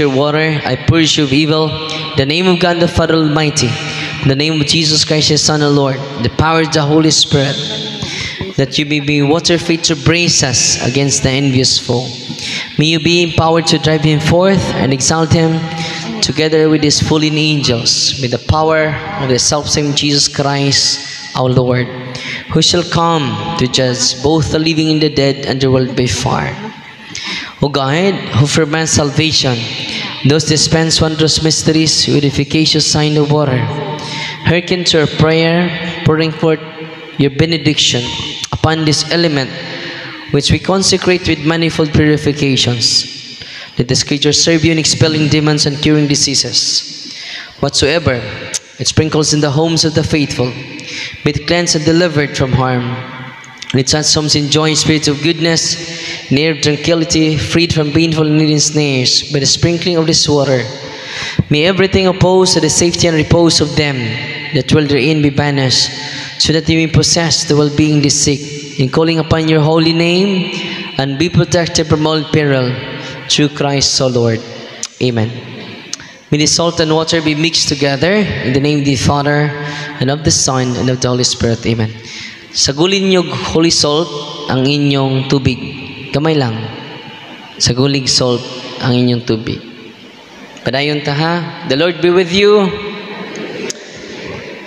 Speaker 2: water, I purge you of evil. In the name of God the Father Almighty, in the name of Jesus Christ, His Son, the Lord, the power of the Holy Spirit, that you may be water fit to brace us against the envious foe. May you be empowered to drive him forth and exalt him together with his fallen angels, with the power of the selfsame Jesus Christ, our Lord, who shall come to judge both the living and the dead and the world by fire. O God, who ferments salvation, those dispense wondrous mysteries with efficacious sign of water, hearken to our prayer, pouring forth your benediction upon this element which we consecrate with manifold purifications. Let the scripture serve you in expelling demons and curing diseases. Whatsoever it sprinkles in the homes of the faithful, be it cleansed and delivered from harm. And its homes enjoy spirits of goodness, near tranquility, freed from painful and needing snares, by the sprinkling of this water. May everything opposed to the safety and repose of them that dwell therein be banished, so that they may possess the well-being of the sick, in calling upon your holy name, and be protected from all peril, through Christ our Lord. Amen. May the salt and water be mixed together, in the name of the Father, and of the Son, and of the Holy Spirit. Amen. Sagulin niyo holy salt ang inyong tubig. Kamay lang. Sagulig salt ang inyong tubig. Padayon ta ha. The Lord be with you.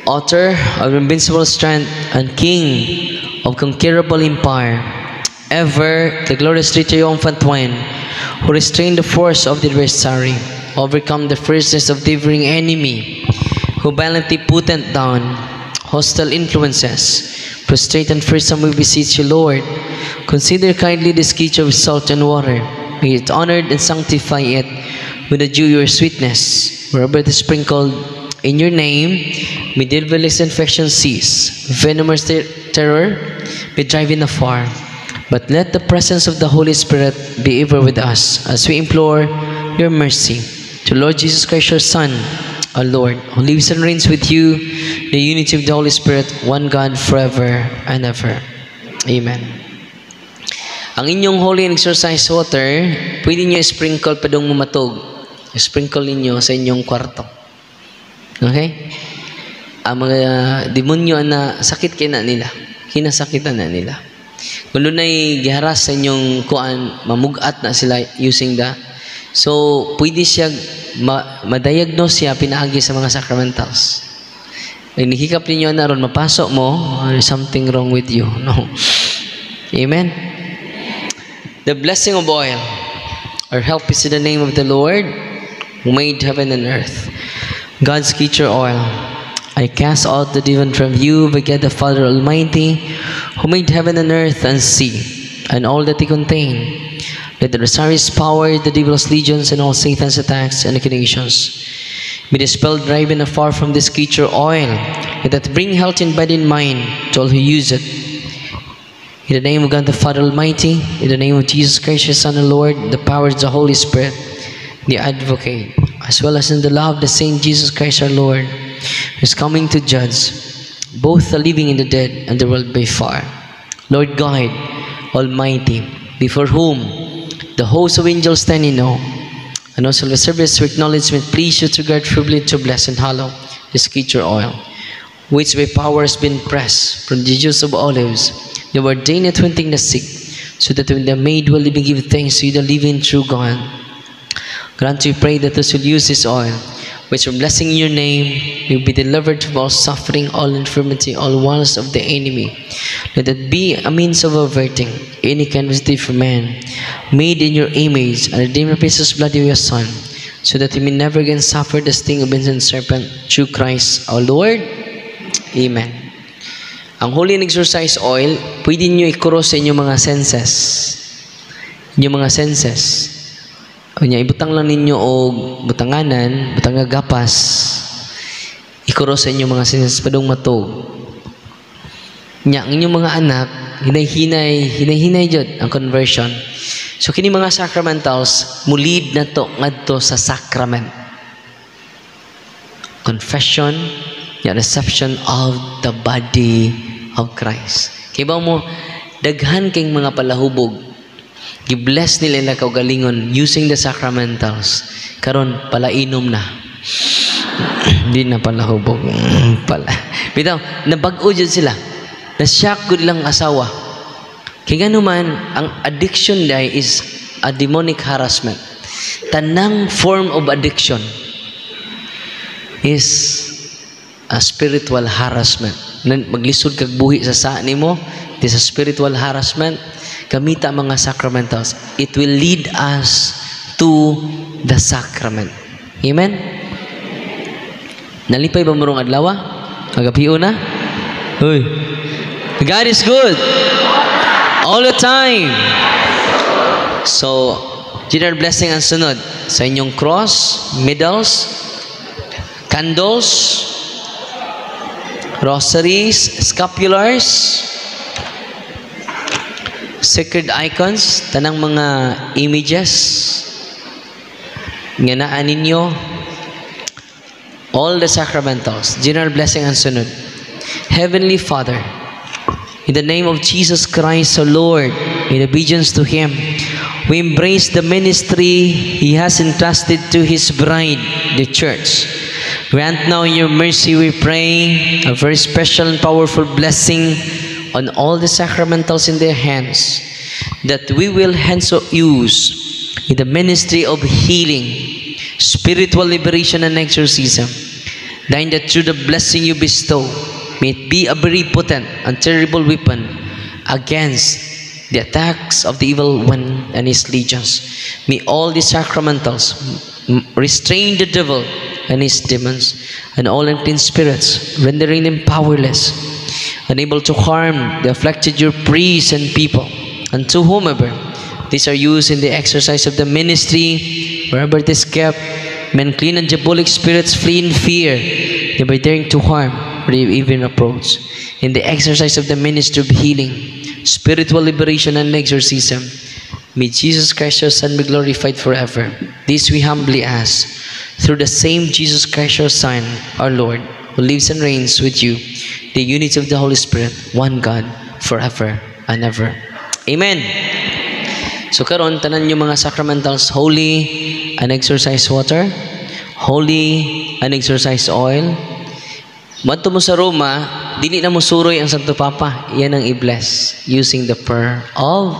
Speaker 2: Author of invincible strength and King of conquerable empire, ever the glorious triumphant one, who restrained the force of the adversary, overcome the fierceness of the devouring enemy, who violently put down hostile influences, prostrate and fearsome we beseech you, Lord. Consider kindly this creature of salt and water. May it honored and sanctify it with the dew of your sweetness. Wherever it is sprinkled in your name, may devilish infection cease, venomous terror be driven afar. But let the presence of the Holy Spirit be ever with us, as we implore your mercy. To Lord Jesus Christ, your Son, our Lord, who lives and reigns with you, the unity of the Holy Spirit, one God, forever and ever. Amen. Ang inyong holy and exorcised water, pwede nyo sprinkle padong mumatog. Sprinkle ninyo sa inyong kwarto. Okay? Ang mga demonyo na sakit kina nila. Kinasakitan na nila. Kung doon ay giharas sa inyong kuan, mamugat na sila using the. So, pwede siya ma-diagnose siya pinaagi sa mga sacramentals. Pag nakikap ninyo na ron, mapasok mo, there's something wrong with you. No. Amen? The blessing of oil. Our help is in the name of the Lord, who made heaven and earth. God's creature oil. I cast out the demon from you by God the Father Almighty, who made heaven and earth and sea, and all that they contain. Let the Rosary's power, the devil's legions, and all Satan's attacks and inclinations be dispelled, driven afar from this creature oil, and that bring health in body and mind to all who use it. In the name of God the Father Almighty, in the name of Jesus Christ, His Son and Lord, the power of the Holy Spirit, the Advocate, as well as in the love of the Saint Jesus Christ our Lord, who is coming to judge both the living and the dead and the world by far. Lord God Almighty, before whom the host of angels stand in awe, and also the service for acknowledgement, please should regard privilege to bless and hallow this creature oil, which by power has been pressed from the juice of olives, they were ordained anointing the sick, so that when they are made well, they may give thanks to you, the living true God. Grant, we pray, that those who use this oil, which from blessing in your name, will be delivered from all suffering, all infirmity, all wiles of the enemy. Let it be a means of averting any kind of deed for man, made in your image, and redeemed by precious blood of your Son, so that he may never again suffer the sting of ancient serpent, through Christ our Lord. Amen. Ang holy and exorcise oil, pwede nyo ikuro sa inyong mga senses. Inyong mga senses. O niya, ibutang lang ninyo o butanganan, butangagapas, ikuro sa inyong mga senses, padong matog. Nya, ang inyong mga anak, hinay-hinay jud ang conversion. So, kini mga sacramentals, mulid na to, ngadto sa sacrament. Confession, ya, reception of the body of Christ. Kaya ba mo, daghan kayong mga palahubog, gibless nila na kaugalingon using the sacramentals. Karon palainom na. Hindi na palahubog. Bitaw, nabag-o dyan sila. Na-shock good lang asawa. Kaya naman, ang addiction dahil is a demonic harassment. Tanang form of addiction is a spiritual harassment. Maglisod kag buhi sa nimo, it is a spiritual harassment. Kamita mga sacramentals, it will lead us to the sacrament. Amen? Nalipay ba murong adlaw? Agapiyo na? Uy. God is good all the time. So, general blessing ang sunod sa inyong cross, medals, candles, rosaries, scapulars, sacred icons, tanang mga images nga naa ninyo, all the sacramentals, general blessing ang sunod. Heavenly Father, in the name of Jesus Christ our Lord, in obedience to Him, we embrace the ministry He has entrusted to His bride, the church. Grant now in your mercy, we pray, a very special and powerful blessing on all the sacramentals in their hands, that we will henceforth use in the ministry of healing, spiritual liberation and exorcism, thine that through the blessing you bestow, may it be a very potent and terrible weapon against the attacks of the evil one and his legions. May all the sacramentals restrain the devil and his demons and all unclean spirits, rendering them powerless, unable to harm the afflicted your priests and people, and to whomever these are used in the exercise of the ministry, wherever it is kept, men clean and diabolic spirits flee in fear, never daring to harm or even approach. In the exercise of the ministry of healing, spiritual liberation and exorcism, may Jesus Christ your Son be glorified forever. This we humbly ask, through the same Jesus Christ your Son, our Lord, who lives and reigns with you, the unity of the Holy Spirit, one God, forever and ever. Amen. So karon tanan yung mga sacramentals, holy and exorcised water, holy and exorcised oil. Madto mo sa Roma, dili na mo suroy ang Santo Papa, yan ang i-bless using the prayer of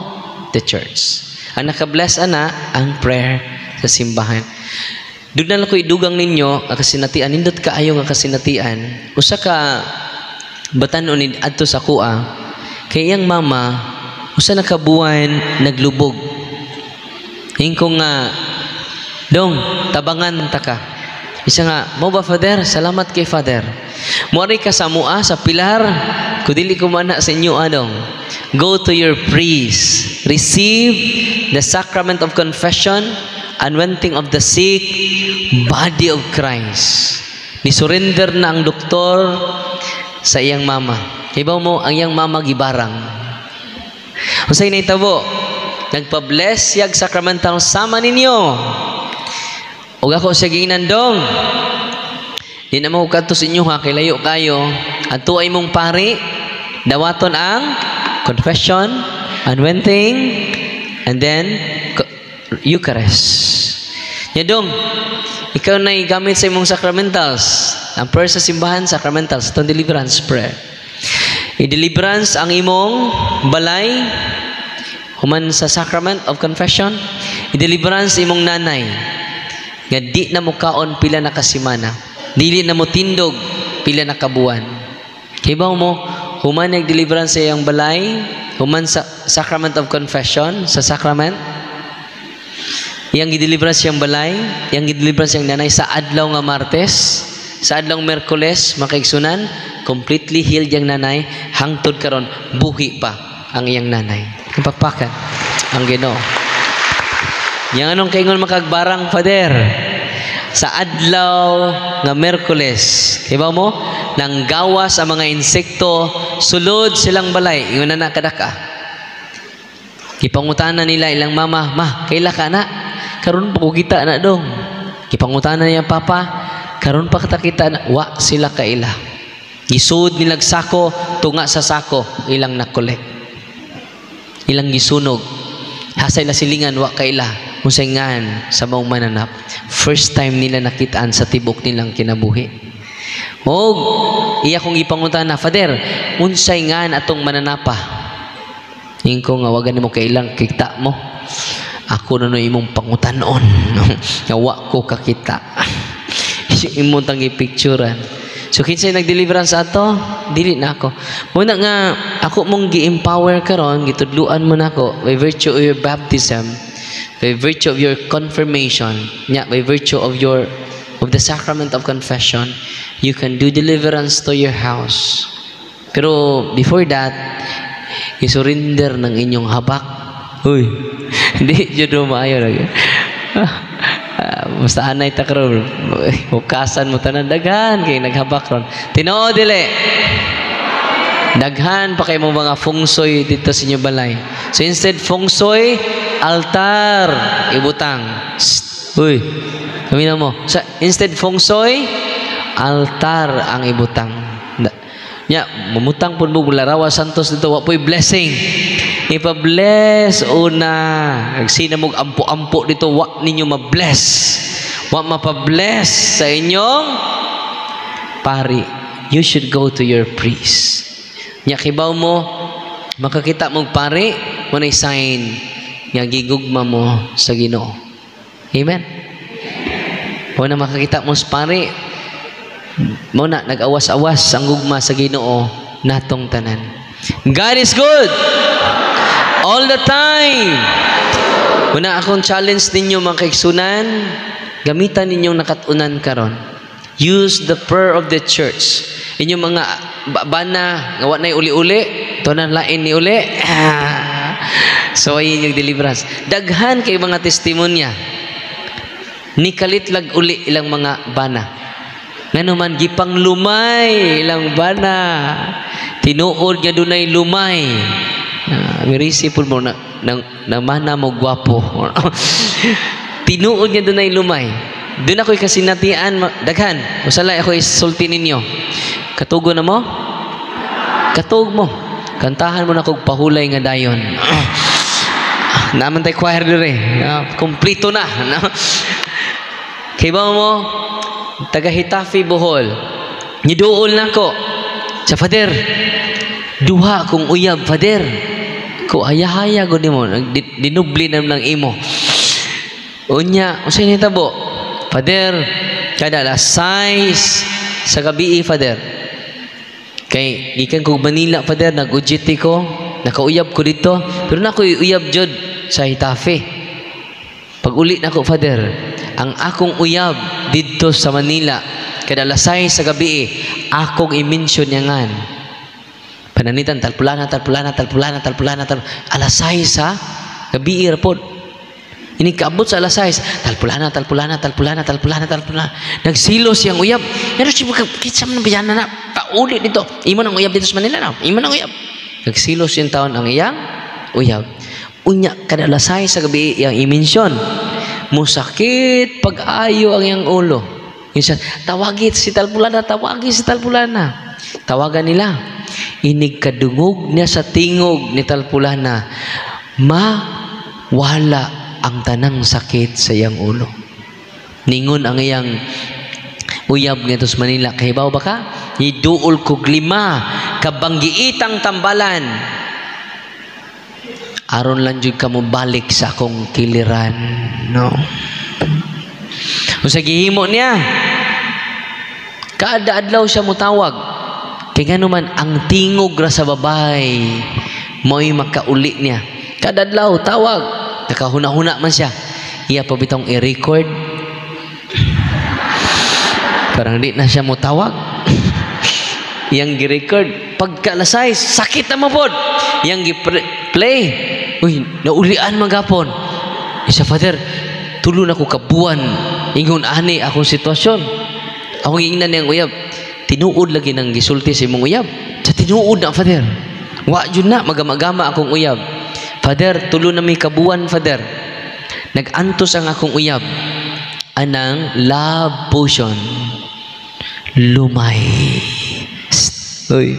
Speaker 2: the church. Ang naka-bless ana ang prayer sa simbahan. Dugnan lang ko idugang ninyo ang kasinatian, nindot kaayo nga kasinatian. Usa ka batan-on adto sa kuha, kay iyang mama usa na ka buwan naglubog. Hingkong nga dong tabangan ta ka. Isa nga, mo ba Father? Salamat kay Father. Muari ka sa mua, sa pilar, kudili ko mana sa inyo anong. Go to your priest. Receive the sacrament of confession, anointing of the sick, body of Christ. Ni-surrender na ang doktor sa iyang mama. Ibaw mo, ang iyang mama gibarang. Unsay nahitabo? Nagpa-bless yag sacramental sama ninyo. O ako sa ginandong. Di na mo kadto sa inyo ha, kay layo kayo. Adto ay mong pari, dawaton ang confession, anointing, and then Eucharist. Yadong, ikaw na gamit sa imong sacramentals. Ang prayer sa simbahan, sacramentals, itong deliverance prayer. I-deliverance ang imong balay, human sa sacrament of confession. I-deliverance imong nanay, nga di na mo kaon pila na kasimana. Dili na mo tindog pila na kabuan. Kibaw mo, human nag-deliverance sa iyang balay, human sa sacrament of confession, sa sacrament, yang i-deliverance siyang balay, yang i-deliverance siyang nanay sa adlaw nga Martes, sa adlaw Merkules, makaigsunan, completely healed yang nanay, hangtod karon buhi pa ang iyang nanay. Napakpakan ang Ginoo. Yang anong kaingon makagbarang Father sa adlaw nga Merkules, kibaw mo, nang gawas ang mga insekto, sulod silang balay, ingon na kadaka. Kipangutanan nila ilang mama, ma, kaila ka na? Karon pa ko kita na dong. Kipangutanan niya papa, karon pa kita na, wa sila kaila. Gisud nilag sako, tunga sa sako, ilang nakolek. Ilang gisunog. Hasay la silingan, wa kaila. Musayngan sa maong mananap. First time nila nakitaan sa tibok nilang kinabuhi. Og iya kong ipangunta na, Father, unsay ngan atong mananapa? Ingko nga wagan nimo kailang kita mo. Ako na no imong pangutanon. Nga wa ko kakita. Imong tang ipicturean. So kinsay nag-deliverance ato? Dili na ako. Muna nga ako mong gi-empower karon, gitudluan mo nako by virtue of your baptism, by virtue of your confirmation, by virtue of the sacrament of confession, you can do deliverance to your house. Pero before that, i-surrender ng inyong habak. Uy, hindi dyan maayo lagi. Basta anay ta karon, hukasan mo tanan daghan kay naghabak ron. Tinoo dili. Daghan pa kay mo mga feng shui dito sa inyo balay. So instead feng shui, altar ibutang. Uy, kami na mo. So, instead feng shui, altar ang ibutang. Mamutang pun mo Bularawa Santos dito, wa po'y blessing. Ipa-bless una. Nagsina mo ampo-ampo dito, wa ninyo ma-bless. Wa mapa-bless sa inyong pari. You should go to your priest. Kibaw mo, makakita mong pari, muna'y sign nga gigugma mo sa Ginoo. Amen? Muna makakita mo sa pari, muna nag-awas-awas ang gugma sa Ginoo natong tanan. God is good all the time. Muna akong challenge ninyo mga kaigsunan, gamitan ninyong nakatunan karon. Use the prayer of the church. Inyong mga bana nga wa nay uli-uli, tunan lain ni uli. So ayun yung deliverance. Daghan kay mga testimonya. Nikalitlag uli ilang mga bana. Nganuman gipang lumay ilang bana. Tinuod nga dunay lumay. Mirisi pud mo na mana mo gwapo. Tinuod nga dunay lumay. Doon ako'y kasinatian, daghan. Usalay ako'y sulti ninyo. Katugo na mo? Katug mo. Kantahan mo na kong pahulay nga dayon. Naman tayo choir dire. Kompleto na. Kaya ba mo, taga Hitafi Bohol, niduol na ko. Sa Father, duha kong uyab, Father. Ko haya-haya ko mo. Dinubli na ng imo. Unya, usay ni tabo. Father, kada alas 6 sa gabi, Father. Kay gikan ko Manila, Father, nag-UGT ko, nakauyab ko dito, pero na ko uyab jud sa Hitafi. Pag uli na ko, Father, ang akong uyab dito sa Manila kada alas 6 sa gabi akong i-mention yangan pananitan talpulana alas 6 sa gabi rapod ini kaabot sa alas 6 talpulana nagsilos yang uyab pero si kitsa man biyana na pauli dito imo nang uyab dito sa Manila na imo nang uyab nagsilos yung taon ang iyang uyab unya kada alas 6 sa gabi yang i-mention musakit pag-ayo ang iyang ulo isa tawagit si talpulana tawagan nila inig kadungog niya sa tingog ni talpulana mawala ang tanang sakit sa iyang ulo ningon ang iyang uyab nga sa Manila kahibaw ba ka iduol kog 5 kabanggiitang tambalan aron lang jud ka mo balik sa akong kiliran no usa gihimo niya kada adlaw siya motawag kay nganuman ang tingog ra sa babay mo'y makauli niya kada adlaw tawag nakahuna-huna man siya iya pa bitong i-record parang di na siya motawag yang gi-record pagkalasay sakit na mapod yang gi-play uy naulian magapon isa father tulo na ko kabuan ingon ani akong sitwasyon akong ingnan niyang uyab tinuod lagi ng gisulti sa imong uyab sa tinuod na father wa jud na magama-gama akong uyab father tulo na may kabuan father nagantos ang akong uyab anang love potion lumay uy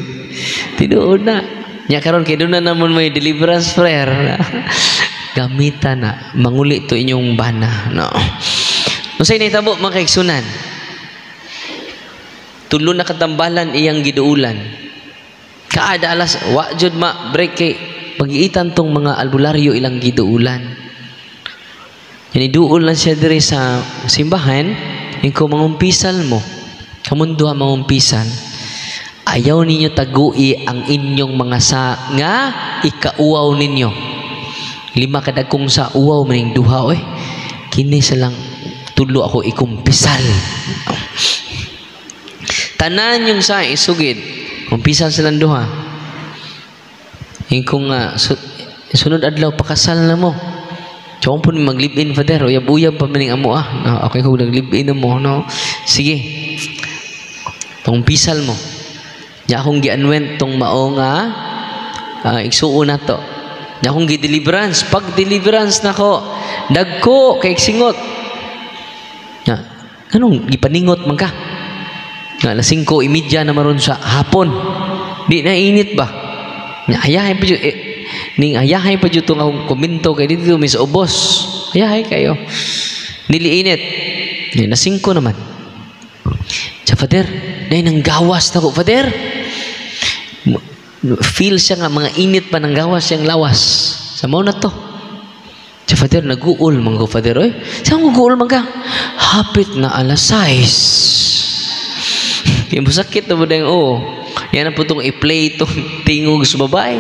Speaker 2: tinuod na nya karon kay doon na namon may deliverance prayer gamitan na manguli to inyong bana no unsay nahitabo mga kaigsunan tulo na katambalan iyang giduulan kaada alas wa jud ma break kay pagiitan tong mga albularyo ilang giduulan yani duol lang siya diri sa simbahan ingko mangumpisal mo kamundo mangumpisal ayaw ninyo tagui ang inyong mga nga ikauaw ninyo 5 kadagkong sa uwaw maning duha oy kini sa lang tulo ako ikumpisal tanan yung sa isugid kumpisal silang duha kung sunod adlaw pakasal na mo tsawang po mag-live-in father uyab-uyab pa maning amo okay kung nag-live-in na mo no sige kumpisal mo nya akong gianwent tong mao nga igsuon na to nya akong gi-deliverance pag deliverance nako dagko kay singot nya anong gipaningot man ka nga alas 5:30 na maron sa hapon di na init ba nya ayahay pa jud ning ayahay pa jud tong akong komento kay dito mis ubos ayahay kayo dili init ni na 5 naman sa father nay nang gawas nako father feel siya nga mga init pa ng gawas siyang lawas sa mao na to si father naguol man ko father oy saan mo guol man ka hapit na alas 6 yung sakit na mo dahil yan na po itong i-play itong tingog sa babae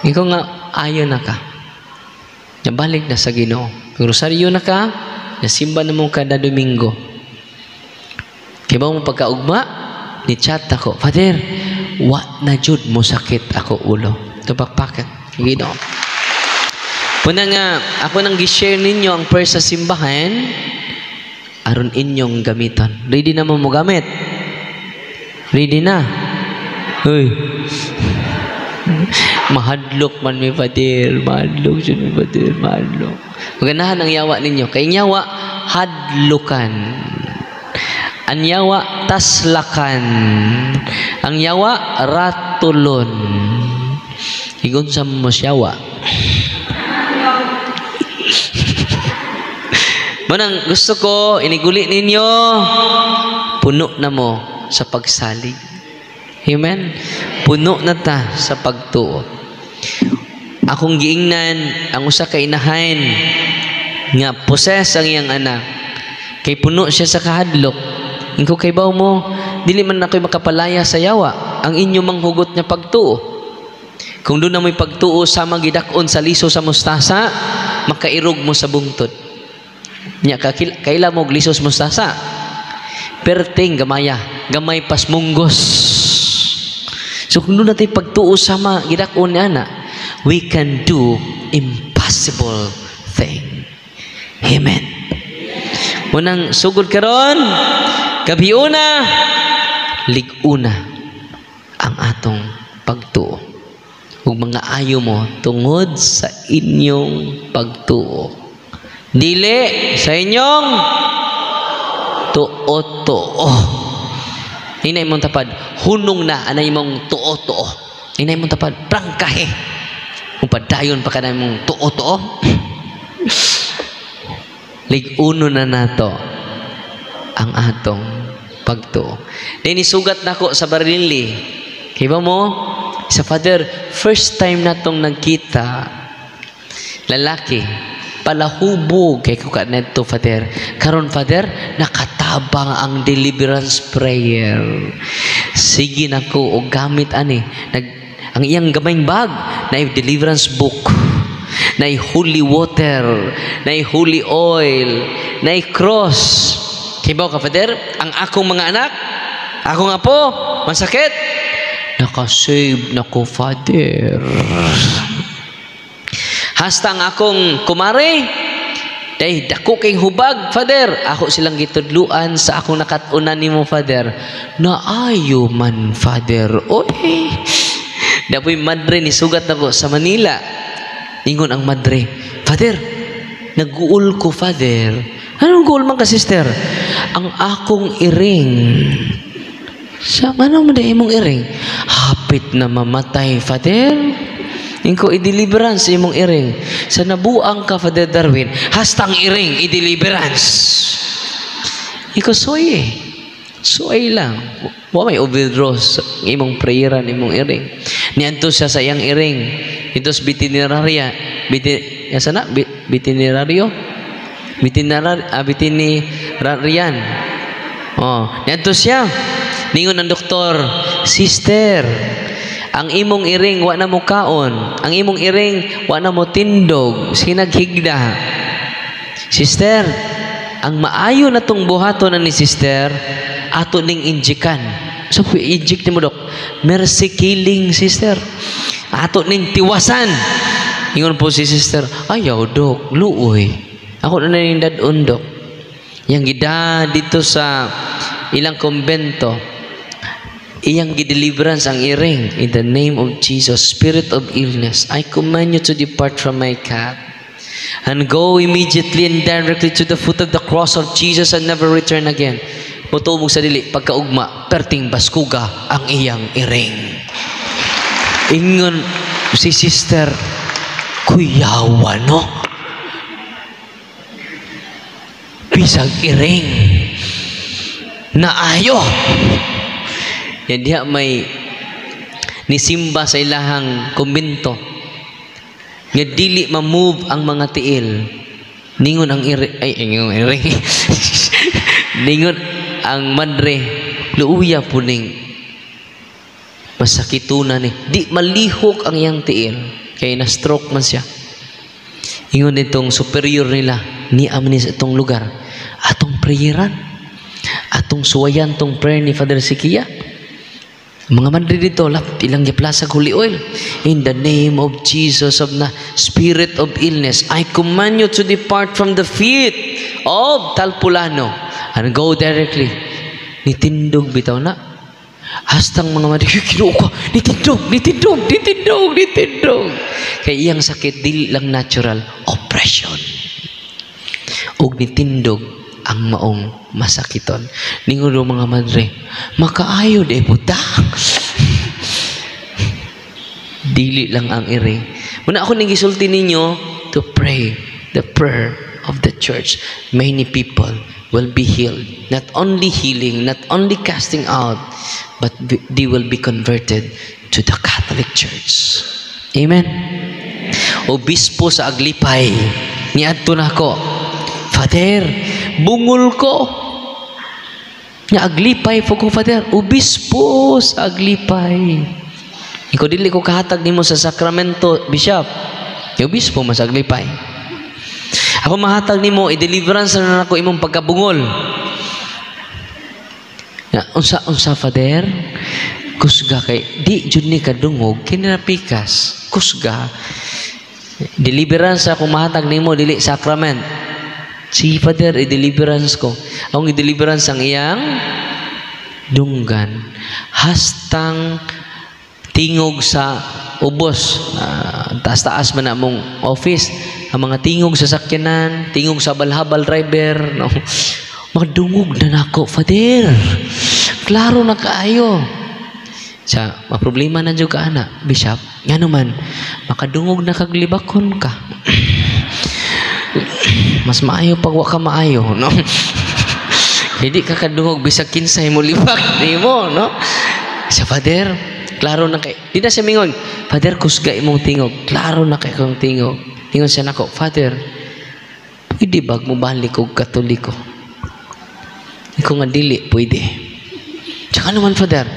Speaker 2: ikaw nga ayaw na ka nabalik na sa Ginoo rosaryo na ka nasimba na mo kada Domingo kaya ba mo pagkaugma ni chat ako father wa na jud mo sakit ako ulo tupakpakan Ginoo puna nga ako nang gi-share ninyo ang prayer sa simbahan aron inyong gamiton ready na mo gamit ready na uy mahadlok man mi father mahadlok siya mi father mahadlok maganahan ang yawa ninyo kay yawa hadlukan ang yawa taslakan ang yawa ratulon higon sa musyawa manang gusto ko iniguli ninyo puno na mo sa pagsalig amen puno na ta sa pagtuo akong giingnan ang usa ka inahan nga poses ang iyang anak kay puno siya sa kahadlok ingko kay baw mo dili man ako'y makapalaya sa yawa ang inyo manghugot nga pagtuo kung doon na mo'y pagtuo sama gidakon sa liso sa mustasa makairog mo sa bungtod Nya kaila mo glisos mustasa. Perting gamaya, gamay pas munggos. So kung doon natin pagtuo sama gidakon ni ana, we can do impossible thing. Amen. Munang sugod karon, gabiuna, liguna ang atong pagtuo. Ug mga ayo mo tungod sa inyong pagtuo. Dili sa inyong tuo-tuo. Hinay mong tapad, hunong na anay mong tuo-tuo. Hinay mong tapad, prangkahe. Kung padayon pa ka na mong tuo-tuo. Liguno na nato ang atong pagtuo. Dini sugat nako sa barili. Kiba mo? Sa Father, first time natong nagkita, lalaki, palahubog kay ko kaneto, Father. Karon, Father, nakatabang ang deliverance prayer. Sige nako og gamit ani. Ang iyang gamayng bag na deliverance book, na holy water, na holy oil, na cross. Kibaw ka, Father, ang akong mga anak, akong apo, masakit, nakasave na ko, Father. Hasta ang akong kumare, dahil dako kayong hubag, Father, ako silang gitudluan sa akong nakatunan ni mo, Father. Naayo man, Father. Oy, dapoy madre ni sugat na ko sa Manila. Ingon ang madre, Father, nag-uul ko, Father. Anong guul man ka, sister? Ang akong iring. Sa ano mo dahil mong iring? Hapit na mamatay, Father. Ingko i-deliverance imong iring. Sa nabuang ka, Father Darwin, hastang iring i-deliverance. Iko soy eh. Soy lang. Wa may overdose imong prayeran imong iring. Nianto siya sa iyang iring. Itos bitineraria. Bitinerario? Bitinerian. Oh, nianto siya. Ningon ang doktor, sister, ang imong iring wa na mo kaon, ang imong iring wa na mo tindog, sinaghigda. Sister, ang maayo na tong buhaton ni sister, ato ning injikan. So inject ni mo, dok, mercy killing, sister. Ato ning tiwasan. Ingon po si sister, ayaw, dok, luoy. Ako na ning dadon, dok. Yang gida dito sa ilang kumbento, iyang gideliverance ang iring. In the name of Jesus, spirit of illness, I command you to depart from my cat and go immediately and directly to the foot of the cross of Jesus and never return again. Mutubog sa dili, pagkaugma, perting baskuga ang iyang iring. Ingon si sister, kuyawa, no? Bisag iring na ayo. Yan diha may nisimba sa ilahang kumbento nga dili ma-move ang mga tiil. Ningon ang iring ningon ang madre, luuya po ning masakitunan ni. Di malihok ang iyang tiil kay na-stroke man siya. Ingon itong superior nila, ni amnis itong lugar, atong prayeran, atong suwayan tong prayer ni Father Sikia. Mga madre dito, ilang giplasag holy oil. In the name of Jesus of the spirit of illness, I command you to depart from the feet of Talpulano and go directly. Nitindog bitaw na. Hastang mga madre, kinuha ko, nitindog. Kaya iyang sakit, dili lang natural, oppression. Og nitindog ang maong masakiton. Ningon mga madre, makaayo de puta. Dili lang ang iri. Muna ako nang gisulti ninyo to pray the prayer of the church. Many people will be healed. Not only healing, not only casting out, but they will be converted to the Catholic Church. Amen. Obispo sa Aglipay, niadto na ako, Father, bungol ko. Nga Aglipay po ko, Father. Obispo sa Aglipay. Ikaw dili ko kahatag nimo sa sakramento, Bishop. Obispo mas Aglipay. Ako mahatag nimo i-deliverance na nako imong pagkabungol. Unsa Father? Kusga kay di jud ni kadungog kinarapikas. Kusga. Deliverance ako mahatag nimo dili sacrament. Si Father i-deliverance ko. Ang i-deliverance ang iyang dunggan. Hastang tingog sa ubos. Taas-taas man na mong office. Ang mga tingog sa sakyanan, tingog sa balhabal driver, no? Magdungog na nako, Father. Klaro na kaayo. Sa problema na jud ka ana, Bishop. Ngano man, makadungog na kaglibakon ka. Mas maayo pag wa ka maayo, no? Hindi ka kadungog bisag kinsay mo libak nimo, no? Sa Father, klaro na kay. Di na siya mingon, Father, kusga imong tingog. Klaro na kay kong tingog. Tingon siya nako, Father, pwede bag mo balik og Katoliko? Ikaw nga dili, pwede. Tsaka naman, Father,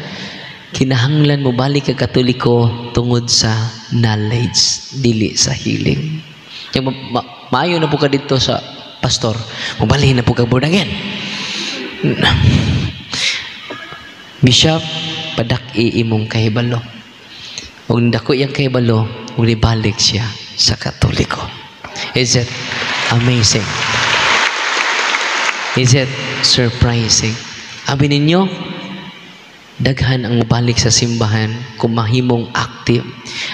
Speaker 2: kinahanglan mo balik kag Katoliko tungod sa knowledge, dili sa healing. Yung maayo na po ka dito sa pastor, mabalik na po ka born again. Bishop, padak-i imong kahibalo. Huwag dako iyang kahibalo, huwag ibalik siya sa Katoliko. Is it amazing? Is it surprising? Abi ninyo, daghan ang mabalik sa simbahan kung mahimong active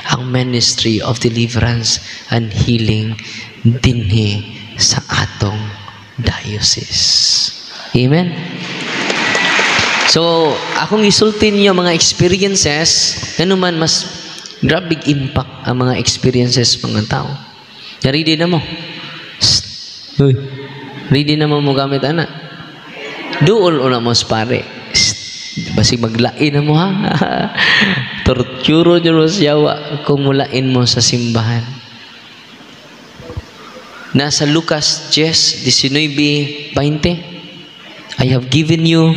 Speaker 2: ang ministry of deliverance and healing dinhi sa atong diocese. Amen? So, akong isulti ninyo mga experiences, ano man mas grabe impact ang mga experiences mga tao. Ready na mo? Uy, ready na mo gamit ana? Duol una mo pare. Basig maglain na mo ha. Torturo nyo siyawa kung mulain mo sa simbahan. Nasa Lucas 10:19-20, I have given you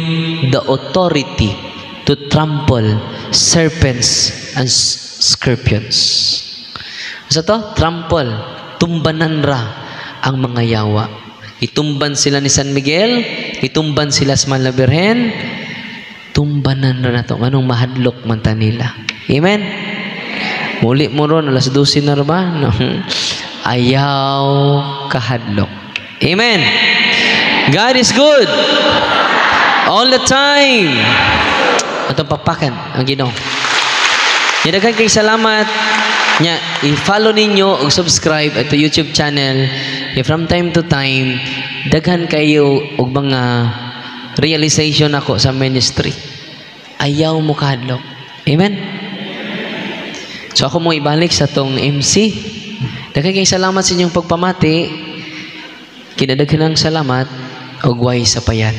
Speaker 2: the authority to trample serpents and scorpions. Sa to? Trample. Tumbanan ra ang mga yawa. Itumban sila ni San Miguel, itumban sila sa Mahal na Birhen, tumbanan ra na to. Anong mahadlok man ta nila. Amen? Muli mo ron, alas 12 na ba? No. Ayaw kahadlok. Amen? God is good. All the time. Atong papakan ang Ginoo. Daghang kay salamat. Nya, i-follow ninyo o subscribe at YouTube channel. From time to time, daghan kayo og mga realization ako sa ministry. Ayaw mo kahadlok. Amen? So ako mo ibalik sa tong MC. Daghan kay salamat sa inyong pagpamati. Kinadaghanang salamat og way sa payan.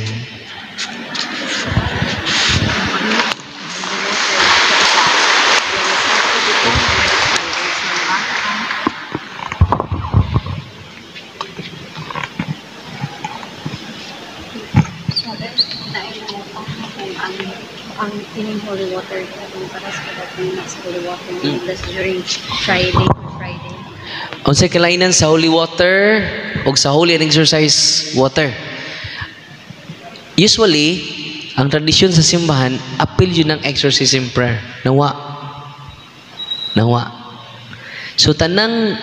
Speaker 1: Ang tining holy water kung para sa holy water during Friday.
Speaker 2: Unsay kalainan sa holy water o sa holy and exercise water? Usually, ang tradisyon sa simbahan, appeal yun ng exorcism prayer. Nawa. So, tanang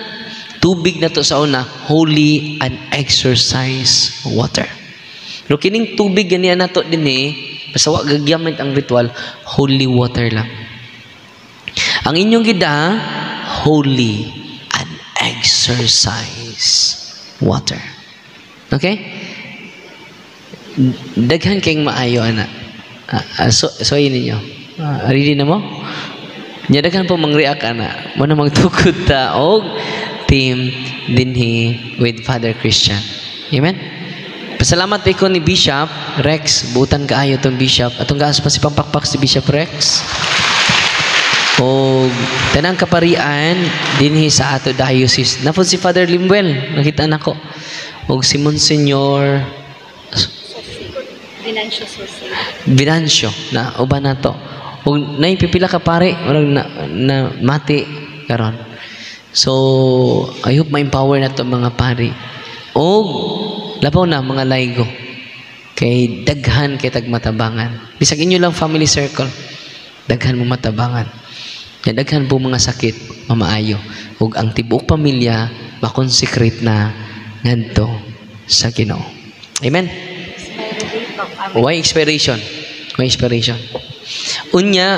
Speaker 2: tubig na to sa una, holy and exercise water. Pero kining tubig ganiyan na to din basta wag gagyamit ang ritual, holy water lang. Ang inyong gida, holy and exercise water. Okay? Daghan kayong maayo, ana. So yun ninyo. Ready na mo? Daghan po mang-react, ana. Muna magtukod ta og team dinhi with Father Christian. Amen? Pasalamat ko ni Bishop Rex. Butan kaayo tong Bishop. Atong gaas pa si pampakpak si Bishop Rex. O tanang kaparian dinhi sa ato diocese. Napod si Father Limwell. Nakita nako. Og si Monsignor Binancio na uban nato. Og naipipila ka pare na mati karon. So I hope ma-empower nato mga pari O labaw na mga laygo. Kay daghan kay tagmatabangan. Bisag inyo lang family circle, daghan mo matabangan. Yan daghan po mga sakit mamaayo. Ug ang tibuok pamilya makonsecrate na ngadto sa Ginoo. Amen. Why expiration? Why expiration? Unya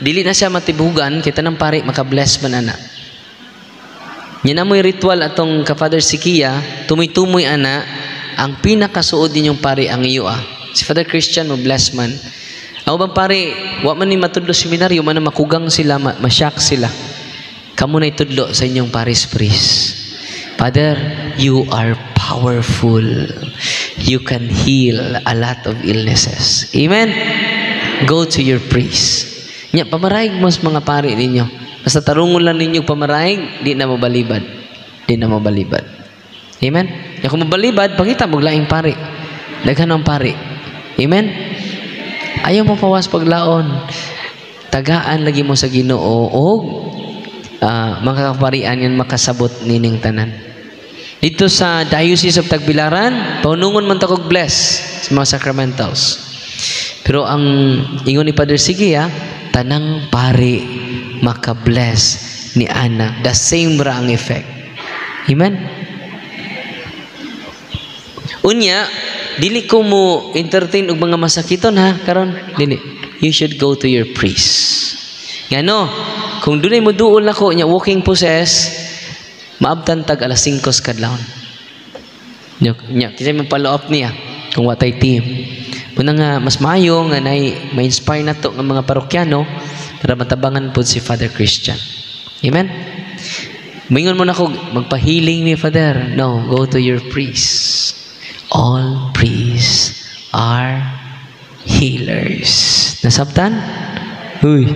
Speaker 2: dili na siya matibugan kay tanang pari maka-bless man ana. Yan amoy ritual atong ka Father Sikia, tumoy-tumoy ana ang pinakasuod ninyong pari ang iyo Si Father Christian mo bless man. Ang bang pari, wa man ni matudlo seminaryo man na makugang sila, masyak sila. Kamu na itudlo sa inyong paris priest. Father, you are powerful. You can heal a lot of illnesses. Amen? Go to your priest. Nya, pamarayig mo sa mga pari ninyo. Basta tarungon lang ninyo pamarayig, di na mabalibad. Di na mabalibad. Amen? Nya, kung mabalibad, pangita mo laing pari. Daghan ang pari. Amen? Ayaw mo pawas paglaon. Tagaan lagi mo sa Ginoo o mga kaparian yan makasabot nining tanan. Dito sa Diocese of Tagbilaran, paunungon man takog bless sa mga sacramentals. Pero ang ingon ni Father Sigia, tanang pari maka-bless ni Ana. The same ra ang effect. Amen? Unya, dili ko mo entertain og mga masakiton ha karon dili. You should go to your priest. Ngano, kung dunay mo duol nako nya walking possess, maabtan tag alas 5 kadlawon. Nya kinsa man follow up niya kung watay team. Muna nga mas maayo nga ma-inspire nato nga mga parokyano para matabangan pud si Father Christian. Amen. Mingon mo nako magpahiling ni Father. No, go to your priest. All priests are healers. Nasabtan? Huy.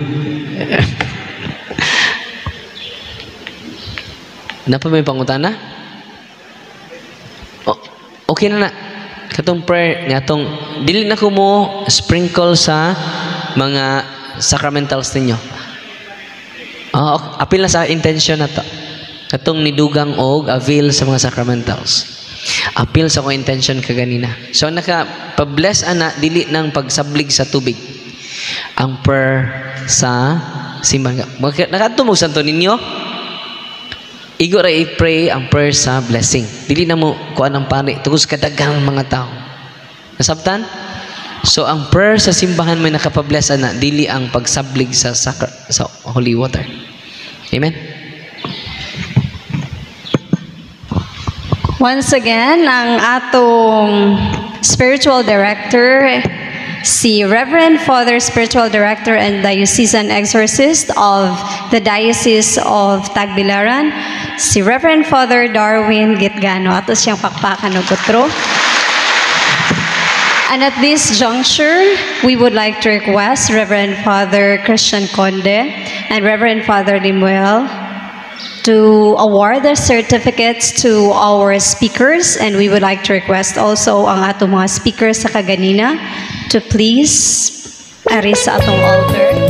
Speaker 2: Napa may pangutana? Okay na na. Katong prayer, nga dili na ko mo sprinkle sa mga sacramentals ninyo. Apil na sa intention na to. Katong nidugang og avail sa mga sacramentals. Appeal sa kong intention kaganina. So naka-bless ana dili ng pagsablig sa tubig. Ang prayer sa simbahan. Nakadto mo santo ninyo? Igo ra i-pray ang prayer sa blessing. Dili na mo kuan ang pari tugos kadaghang mga tao. Nasabtan? So ang prayer sa simbahan may nakapa-bless ana dili ang pagsablig sa holy water. Amen.
Speaker 1: Once again, ang atong spiritual director, si Reverend Father Spiritual Director and Diocesan Exorcist of the Diocese of Tagbilaran, si Reverend Father Darwin Gitgano. Ato siyang pakpakan o kutro. And at this juncture, we would like to request Reverend Father Christian Conde and Reverend Father Limuel to award their certificates to our speakers, and we would like to request also ang atong mga speakers sa kaganina to please ari sa atong altar.